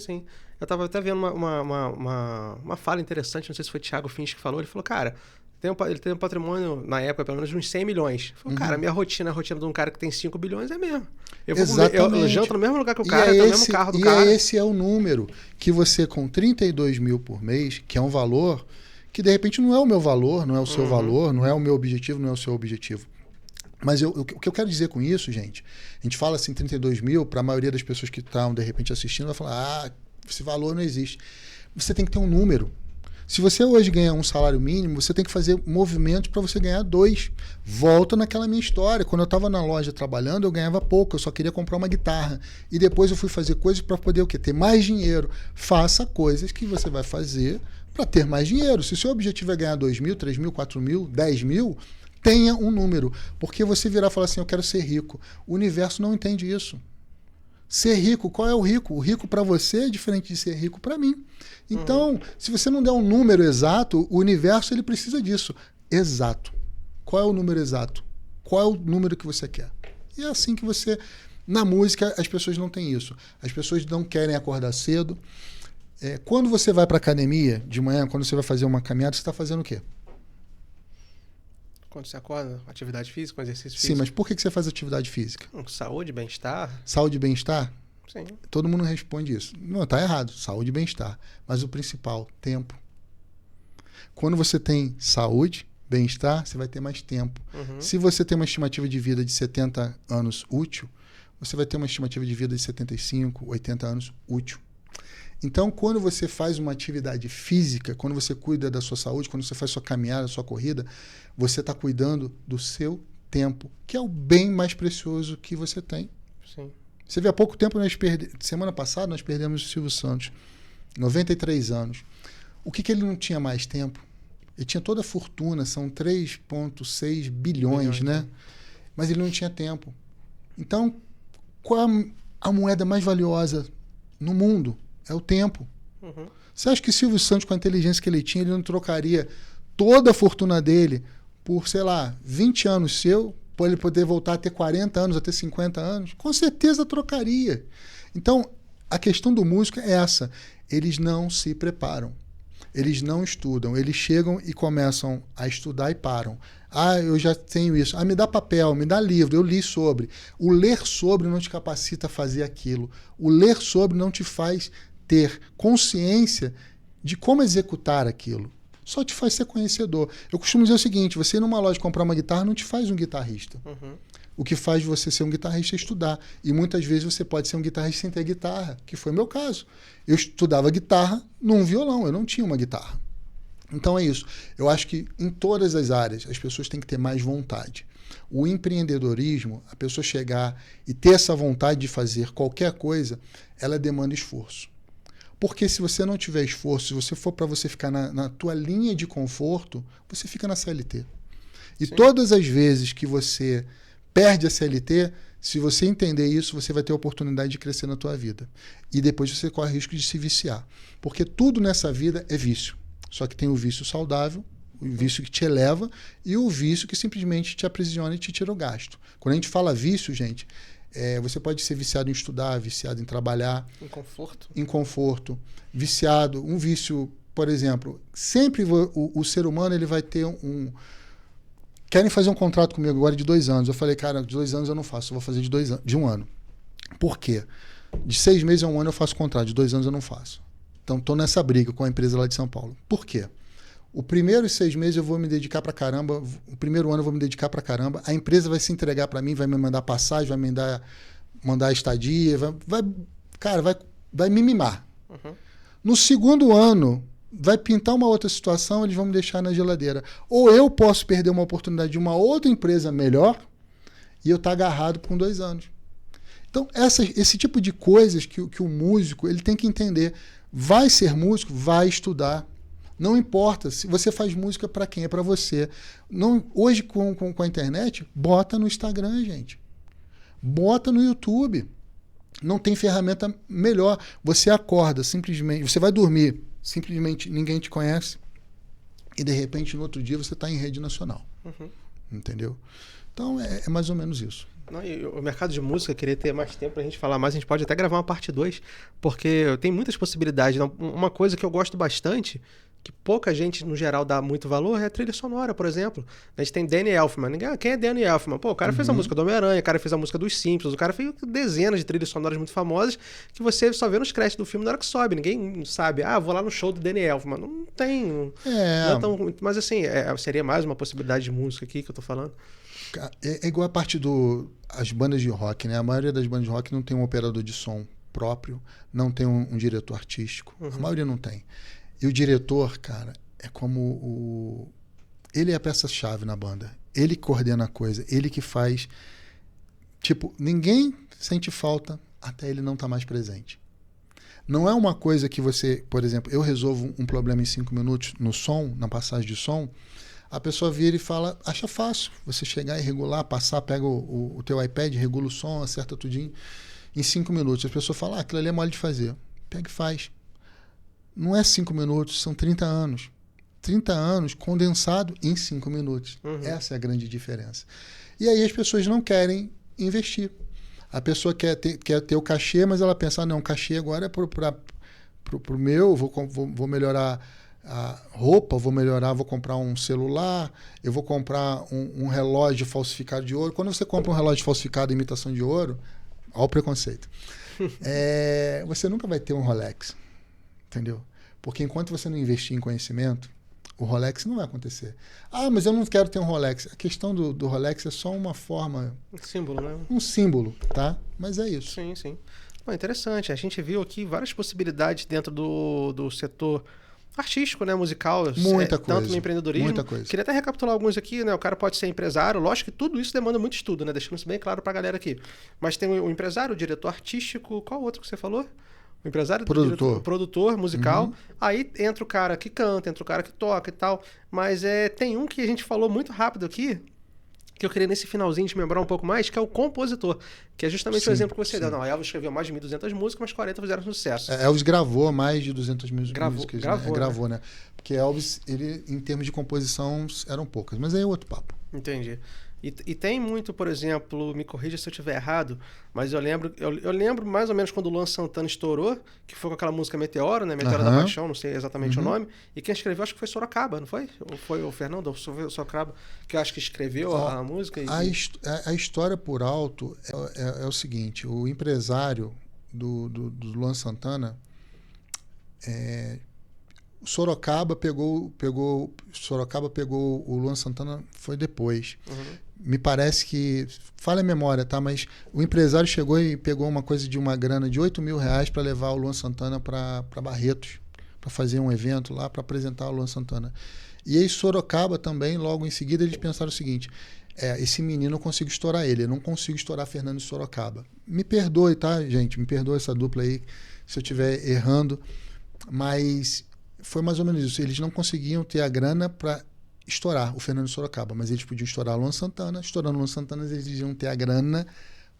[SPEAKER 2] Eu estava até vendo uma fala interessante, não sei se foi o Thiago Fins que falou, ele falou, cara... Ele tem um patrimônio, na época, pelo menos, de uns 100 milhões. Falei, cara, a rotina de um cara que tem 5 bilhões é mesmo. Eu janto no mesmo lugar que o cara, tenho o mesmo carro do cara.
[SPEAKER 3] E esse é o número que você, com 32 mil por mês, que é um valor que, de repente, não é o meu valor, não é o seu valor, não é o meu objetivo, não é o seu objetivo. Mas o que eu quero dizer com isso, gente, a gente fala assim, 32 mil, para a maioria das pessoas que estão, de repente, assistindo, vai falar, esse valor não existe. Você tem que ter um número. Se você hoje ganha um salário mínimo, você tem que fazer movimentos para você ganhar 2. Volta naquela minha história. Quando eu estava na loja trabalhando, eu ganhava pouco. Eu só queria comprar uma guitarra. E depois eu fui fazer coisas para poder o quê? Ter mais dinheiro. Faça coisas que você vai fazer para ter mais dinheiro. Se o seu objetivo é ganhar 2 mil, 3 mil, 4 mil, 10 mil, tenha um número. Porque você virar e falar assim, eu quero ser rico. O universo não entende isso. Ser rico, qual é o rico? O rico para você é diferente de ser rico para mim. Então, se você não der um número exato, o universo ele precisa disso. Exato. Qual é o número exato? Qual é o número que você quer? E é assim que você... Na música, as pessoas não têm isso. As pessoas não querem acordar cedo. Quando você vai para academia de manhã, quando você vai fazer uma caminhada, você está fazendo o quê?
[SPEAKER 2] Quando você acorda, atividade física, exercício físico.
[SPEAKER 3] Sim, mas por que você faz atividade física?
[SPEAKER 2] Saúde, bem-estar.
[SPEAKER 3] Saúde e bem-estar?
[SPEAKER 2] Sim. Todo
[SPEAKER 3] mundo responde isso. Não, tá errado. Saúde e bem-estar. Mas o principal, tempo. Quando você tem saúde, bem-estar, você vai ter mais tempo. Se você tem uma estimativa de vida de 70 anos útil, você vai ter uma estimativa de vida de 75, 80 anos útil. Então, quando você faz uma atividade física, quando você cuida da sua saúde, quando você faz sua caminhada, sua corrida, você está cuidando do seu tempo, que é o bem mais precioso que você tem.
[SPEAKER 2] Sim.
[SPEAKER 3] Você vê, há pouco tempo, semana passada, nós perdemos o Silvio Santos, 93 anos. O que ele não tinha mais tempo? Ele tinha toda a fortuna, são 3,6 bilhões, né? Mas ele não tinha tempo. Então, qual é a moeda mais valiosa no mundo? É o tempo. Você acha que Silvio Santos, com a inteligência que ele tinha, ele não trocaria toda a fortuna dele por, sei lá, 20 anos seu, para ele poder voltar a ter 40 anos, a ter 50 anos? Com certeza trocaria. Então, a questão do músico é essa. Eles não se preparam. Eles não estudam. Eles chegam e começam a estudar e param. Eu já tenho isso. Me dá papel, me dá livro, eu li sobre. O ler sobre não te capacita a fazer aquilo. O ler sobre não te faz ter consciência de como executar aquilo. Só te faz ser conhecedor. Eu costumo dizer o seguinte, você ir numa loja comprar uma guitarra não te faz um guitarrista. O que faz você ser um guitarrista é estudar. E muitas vezes você pode ser um guitarrista sem ter guitarra, que foi o meu caso. Eu estudava guitarra num violão, eu não tinha uma guitarra. Então é isso. Eu acho que em todas as áreas as pessoas têm que ter mais vontade. O empreendedorismo, a pessoa chegar e ter essa vontade de fazer qualquer coisa, ela demanda esforço. Porque se você não tiver esforço, se você for para você ficar na tua linha de conforto, você fica na CLT. E Sim. Todas as vezes que você perde a CLT, se você entender isso, você vai ter a oportunidade de crescer na tua vida. E depois você corre o risco de se viciar. Porque tudo nessa vida é vício. Só que tem o vício saudável, o vício que te eleva e o vício que simplesmente te aprisiona e te tira o gasto. Quando a gente fala vício, gente, você pode ser viciado em estudar, viciado em trabalhar. Em conforto. Viciado. Um vício, por exemplo, sempre o ser humano ele vai ter Querem fazer um contrato comigo agora de 2 anos. Eu falei, cara, de 2 anos eu não faço, eu vou fazer de 1 ano. Por quê? De 6 meses a 1 ano eu faço contrato, de 2 anos eu não faço. Então, estou nessa briga com a empresa lá de São Paulo. Por quê? O primeiros 6 meses eu vou me dedicar pra caramba, o primeiro ano eu vou me dedicar pra caramba, a empresa vai se entregar para mim, vai me mandar passagem, vai me mandar estadia, vai me mimar.
[SPEAKER 2] Uhum.
[SPEAKER 3] No segundo ano, vai pintar uma outra situação, eles vão me deixar na geladeira. Ou eu posso perder uma oportunidade de uma outra empresa melhor e eu estar agarrado por 2 anos. Então, esse tipo de coisas que o músico ele tem que entender. Vai ser músico, vai estudar. Não importa se você faz música para quem, é para você. Não, hoje, com a internet, bota no Instagram, gente. Bota no YouTube. Não tem ferramenta melhor. Você acorda, simplesmente... Você vai dormir, simplesmente ninguém te conhece. E, de repente, no outro dia, você está em rede nacional.
[SPEAKER 2] Uhum.
[SPEAKER 3] Entendeu? Então, é mais ou menos isso.
[SPEAKER 2] Não, e o mercado de música, queria ter mais tempo pra gente falar mais, a gente pode até gravar uma parte 2, porque tem muitas possibilidades. Uma coisa que eu gosto bastante, que pouca gente, no geral, dá muito valor, é a trilha sonora, por exemplo. A gente tem Danny Elfman. Quem é Danny Elfman? Pô, o cara fez a música do Homem-Aranha, o cara fez a música dos Simpsons, o cara fez dezenas de trilhas sonoras muito famosas que você só vê nos créditos do filme na hora que sobe. Ninguém sabe, vou lá no show do Danny Elfman. Não tem. Não é tão, mas assim, seria mais uma possibilidade de música aqui que eu tô falando.
[SPEAKER 3] É igual a parte as bandas de rock, né? A maioria das bandas de rock não tem um operador de som próprio, não tem um diretor artístico. A maioria não tem. E o diretor, cara, é como ele é a peça-chave na banda. Ele coordena a coisa, ele que faz. Tipo, ninguém sente falta até ele não estar mais presente. Não é uma coisa que você, por exemplo, eu resolvo um problema em 5 minutos no som, na passagem de som. A pessoa vira e fala, acha fácil você chegar e regular, passar, pega o teu iPad, regula o som, acerta tudinho em 5 minutos. As pessoas falam, aquilo ali é mole de fazer. Pega e faz. Não é 5 minutos, são 30 anos. 30 anos condensado em 5 minutos. Essa é a grande diferença. E aí as pessoas não querem investir. A pessoa quer ter o cachê, mas ela pensa, não, o cachê agora é pro meu, vou melhorar a roupa, vou comprar um celular, eu vou comprar um relógio falsificado de ouro. Quando você compra um relógio falsificado, imitação de ouro, olha o preconceito. Você nunca vai ter um Rolex, entendeu? Porque enquanto você não investir em conhecimento, o Rolex não vai acontecer. Mas eu não quero ter um Rolex. A questão do Rolex é só uma forma...
[SPEAKER 2] Um símbolo, né?
[SPEAKER 3] Um símbolo, tá? Mas é isso.
[SPEAKER 2] Sim, sim. Interessante. A gente viu aqui várias possibilidades dentro do setor artístico, né, musical,
[SPEAKER 3] muita coisa,
[SPEAKER 2] tanto no empreendedorismo.
[SPEAKER 3] Muita coisa.
[SPEAKER 2] Queria até recapitular alguns aqui, né? O cara pode ser empresário, lógico que tudo isso demanda muito estudo, né? Deixando isso bem claro pra galera aqui. Mas tem o empresário, o diretor artístico, qual outro que você falou? O empresário, o produtor musical. Aí entra o cara que canta, entra o cara que toca e tal. Mas tem um que a gente falou muito rápido aqui, que eu queria nesse finalzinho te lembrar um pouco mais, que é o compositor, que é justamente o exemplo que você deu. Não, Elvis escreveu mais de 1.200 músicas, mas 40 fizeram sucesso.
[SPEAKER 3] Elvis gravou mais de 200 músicas.
[SPEAKER 2] Gravou,
[SPEAKER 3] né? Porque Elvis, ele, em termos de composição, eram poucas. Mas aí é outro papo.
[SPEAKER 2] Entendi. E tem muito, por exemplo, me corrija se eu estiver errado, mas eu lembro mais ou menos quando o Luan Santana estourou, que foi com aquela música Meteoro, né? Meteoro da Paixão, não sei exatamente o nome. E quem escreveu, acho que foi Sorocaba, não foi? Ou foi o Fernando, ou foi o Sorocaba, que eu acho que escreveu a música.
[SPEAKER 3] A história por alto é o seguinte, o empresário do Luan Santana, Sorocaba pegou o Luan Santana, foi depois. Me parece que, falha a memória, tá? Mas o empresário chegou e pegou uma coisa de uma grana de R$8.000 para levar o Luan Santana para Barretos, para fazer um evento lá, para apresentar o Luan Santana. E aí Sorocaba também, logo em seguida, eles pensaram o seguinte, esse menino eu consigo estourar ele, eu não consigo estourar Fernando de Sorocaba. Me perdoe, tá, gente? Me perdoe essa dupla aí, se eu estiver errando, mas foi mais ou menos isso. Eles não conseguiam ter a grana para estourar o Fernando de Sorocaba, mas eles podiam estourar o Luan Santana. Estourando o Luan Santana, eles iam ter a grana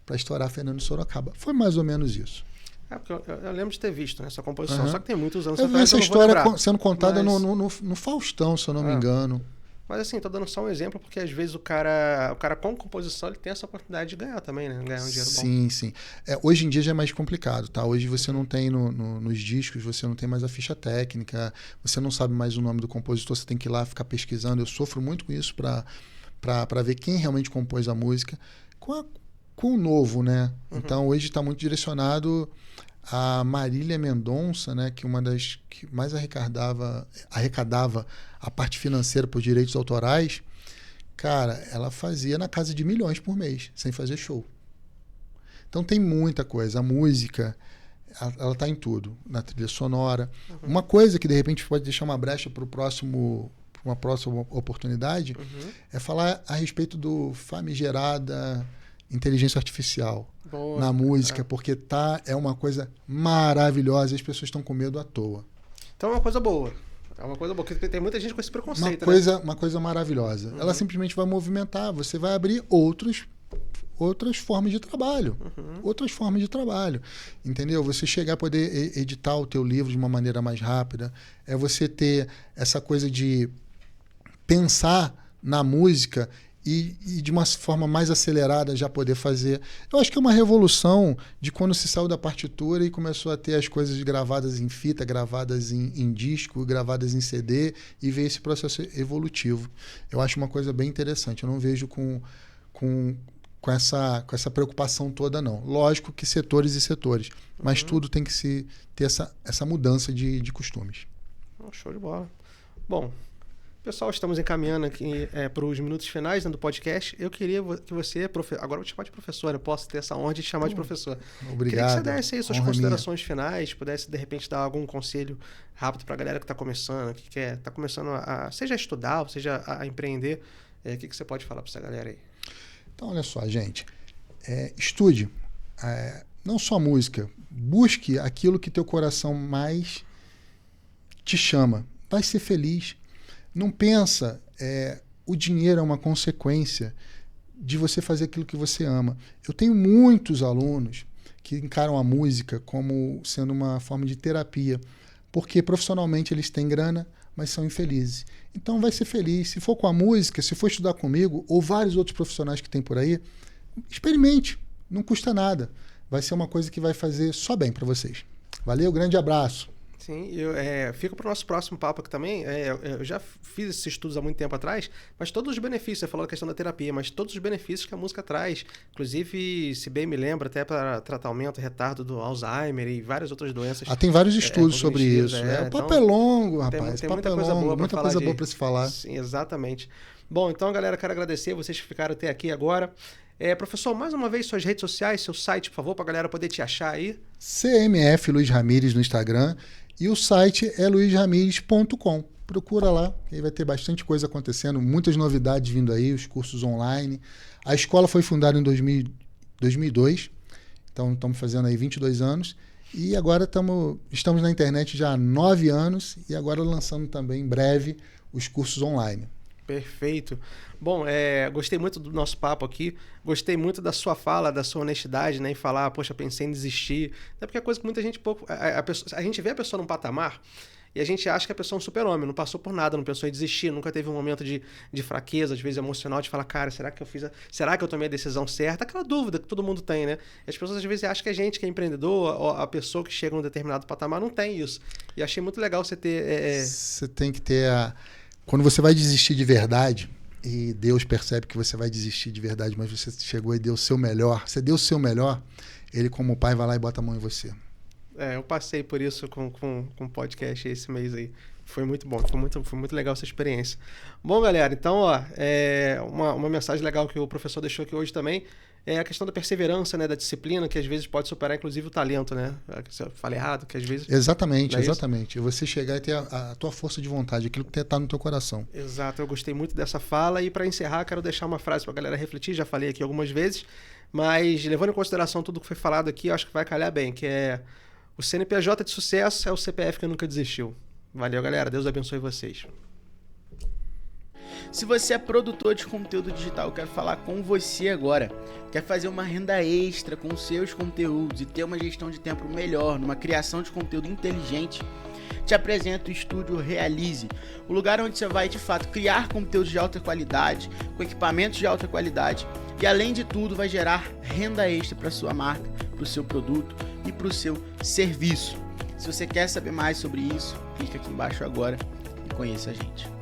[SPEAKER 3] para estourar Fernando de Sorocaba. Foi mais ou menos isso.
[SPEAKER 2] Porque eu lembro de ter visto, né, essa composição,
[SPEAKER 3] Uhum.
[SPEAKER 2] só que tem muitos anos
[SPEAKER 3] Eu vi
[SPEAKER 2] atrás,
[SPEAKER 3] essa
[SPEAKER 2] eu não vou
[SPEAKER 3] história
[SPEAKER 2] lembrar.
[SPEAKER 3] sendo contada
[SPEAKER 2] Mas-
[SPEAKER 3] no Faustão, se eu não me engano.
[SPEAKER 2] Mas assim, tô dando só um exemplo, porque às vezes o cara com composição, ele tem essa oportunidade de ganhar também, né? Ganhar um dinheiro bom.
[SPEAKER 3] Sim, sim. Hoje em dia já é mais complicado, tá? Hoje você não tem nos discos, você não tem mais a ficha técnica, você não sabe mais o nome do compositor, você tem que ir lá ficar pesquisando. Eu sofro muito com isso para ver quem realmente compôs a música. Com o novo, né? Então hoje está muito direcionado a Marília Mendonça, né, que uma das que mais arrecadava a parte financeira por direitos autorais, cara, ela fazia na casa de milhões por mês, sem fazer show. Então tem muita coisa. A música, ela tá em tudo, na trilha sonora. Uma coisa que de repente pode deixar uma brecha para uma próxima oportunidade é falar a respeito do famigerada inteligência artificial.
[SPEAKER 2] Boa,
[SPEAKER 3] na música, porque é uma coisa maravilhosa e as pessoas estão com medo à toa.
[SPEAKER 2] Então é uma coisa boa. É uma coisa boa, porque tem muita gente com esse preconceito,
[SPEAKER 3] Uma coisa maravilhosa. Ela simplesmente vai movimentar, você vai abrir outras formas de trabalho. Outras formas de trabalho. Entendeu? Você chegar a poder editar o teu livro de uma maneira mais rápida. É você ter essa coisa de pensar na música e de uma forma mais acelerada já poder fazer. Eu acho que é uma revolução de quando se saiu da partitura e começou a ter as coisas gravadas em fita, gravadas em disco, gravadas em CD e ver esse processo evolutivo. Eu acho uma coisa bem interessante. Eu não vejo com essa preocupação toda, não. Lógico que setores e setores, mas tudo tem que ter essa mudança de costumes.
[SPEAKER 2] Show de bola. Bom, pessoal, estamos encaminhando aqui para os minutos finais, né, do podcast. Eu queria que você, agora eu vou te chamar de professor, eu posso ter essa honra de te chamar de professor.
[SPEAKER 3] Obrigado.
[SPEAKER 2] Queria que você desse aí suas considerações finais, pudesse de repente dar algum conselho rápido para a galera que está começando, que está começando seja a estudar, seja a empreender. O que você pode falar para essa galera aí?
[SPEAKER 3] Então, olha só, gente. Estude. Não só música. Busque aquilo que teu coração mais te chama. Vai ser feliz. Não pensa, o dinheiro é uma consequência de você fazer aquilo que você ama. Eu tenho muitos alunos que encaram a música como sendo uma forma de terapia, porque profissionalmente eles têm grana, mas são infelizes. Então vai ser feliz. Se for com a música, se for estudar comigo, ou vários outros profissionais que tem por aí, experimente. Não custa nada. Vai ser uma coisa que vai fazer só bem para vocês. Valeu, grande abraço.
[SPEAKER 2] Sim, fico para o nosso próximo papo aqui também. Eu já fiz esses estudos há muito tempo atrás, mas todos os benefícios, você falou da questão da terapia, mas todos os benefícios que a música traz, inclusive, se bem me lembro, até para tratamento, retardo do Alzheimer e várias outras doenças.
[SPEAKER 3] Tem vários estudos sobre isso. O papo é longo, rapaz.
[SPEAKER 2] Tem muita coisa boa
[SPEAKER 3] para se falar.
[SPEAKER 2] Sim, exatamente. Bom, então, galera, quero agradecer vocês que ficaram até aqui agora. Professor, mais uma vez, suas redes sociais, seu site, por favor, para a galera poder te achar aí.
[SPEAKER 3] CMF Luiz Ramires no Instagram. E o site é luizramires.com. Procura lá, que aí vai ter bastante coisa acontecendo, muitas novidades vindo aí, os cursos online. A escola foi fundada em 2002, então estamos fazendo aí 22 anos. E agora estamos na internet já há 9 anos e agora lançando também em breve os cursos online.
[SPEAKER 2] Perfeito. Bom, gostei muito do nosso papo aqui, gostei muito da sua fala, da sua honestidade, né, em falar, poxa, pensei em desistir. Até porque é coisa que muita gente a gente vê a pessoa num patamar e a gente acha que a pessoa é um super-homem, não passou por nada, não pensou em desistir, nunca teve um momento de fraqueza, às vezes emocional, de falar, cara, será que eu tomei a decisão certa? Aquela dúvida que todo mundo tem, né? E as pessoas às vezes acham que a gente que é empreendedor, a pessoa que chega num determinado patamar não tem isso. E achei muito legal você ter...
[SPEAKER 3] Você tem que ter Quando você vai desistir de verdade, e Deus percebe que você vai desistir de verdade, mas você chegou e deu o seu melhor, você deu o seu melhor, Ele como pai vai lá e bota a mão em você.
[SPEAKER 2] Eu passei por isso com podcast esse mês aí. Foi muito bom, foi muito legal essa experiência. Bom, galera, então, uma mensagem legal que o professor deixou aqui hoje também é a questão da perseverança, né, da disciplina, que às vezes pode superar, inclusive, o talento, né? Se eu falei errado, que às vezes...
[SPEAKER 3] Exatamente. Você chegar e ter a tua força de vontade, aquilo que está no teu coração.
[SPEAKER 2] Exato, eu gostei muito dessa fala e para encerrar, quero deixar uma frase para a galera refletir, já falei aqui algumas vezes, mas levando em consideração tudo que foi falado aqui, acho que vai calhar bem, que é o CNPJ de sucesso é o CPF que nunca desistiu. Valeu, galera. Deus abençoe vocês.
[SPEAKER 1] Se você é produtor de conteúdo digital, eu quero falar com você agora. Quer fazer uma renda extra com seus conteúdos e ter uma gestão de tempo melhor, numa criação de conteúdo inteligente? Te apresento o Estúdio Realize, o lugar onde você vai de fato criar conteúdos de alta qualidade, com equipamentos de alta qualidade e além de tudo vai gerar renda extra para sua marca, para o seu produto e para o seu serviço. Se você quer saber mais sobre isso, clica aqui embaixo agora e conheça a gente.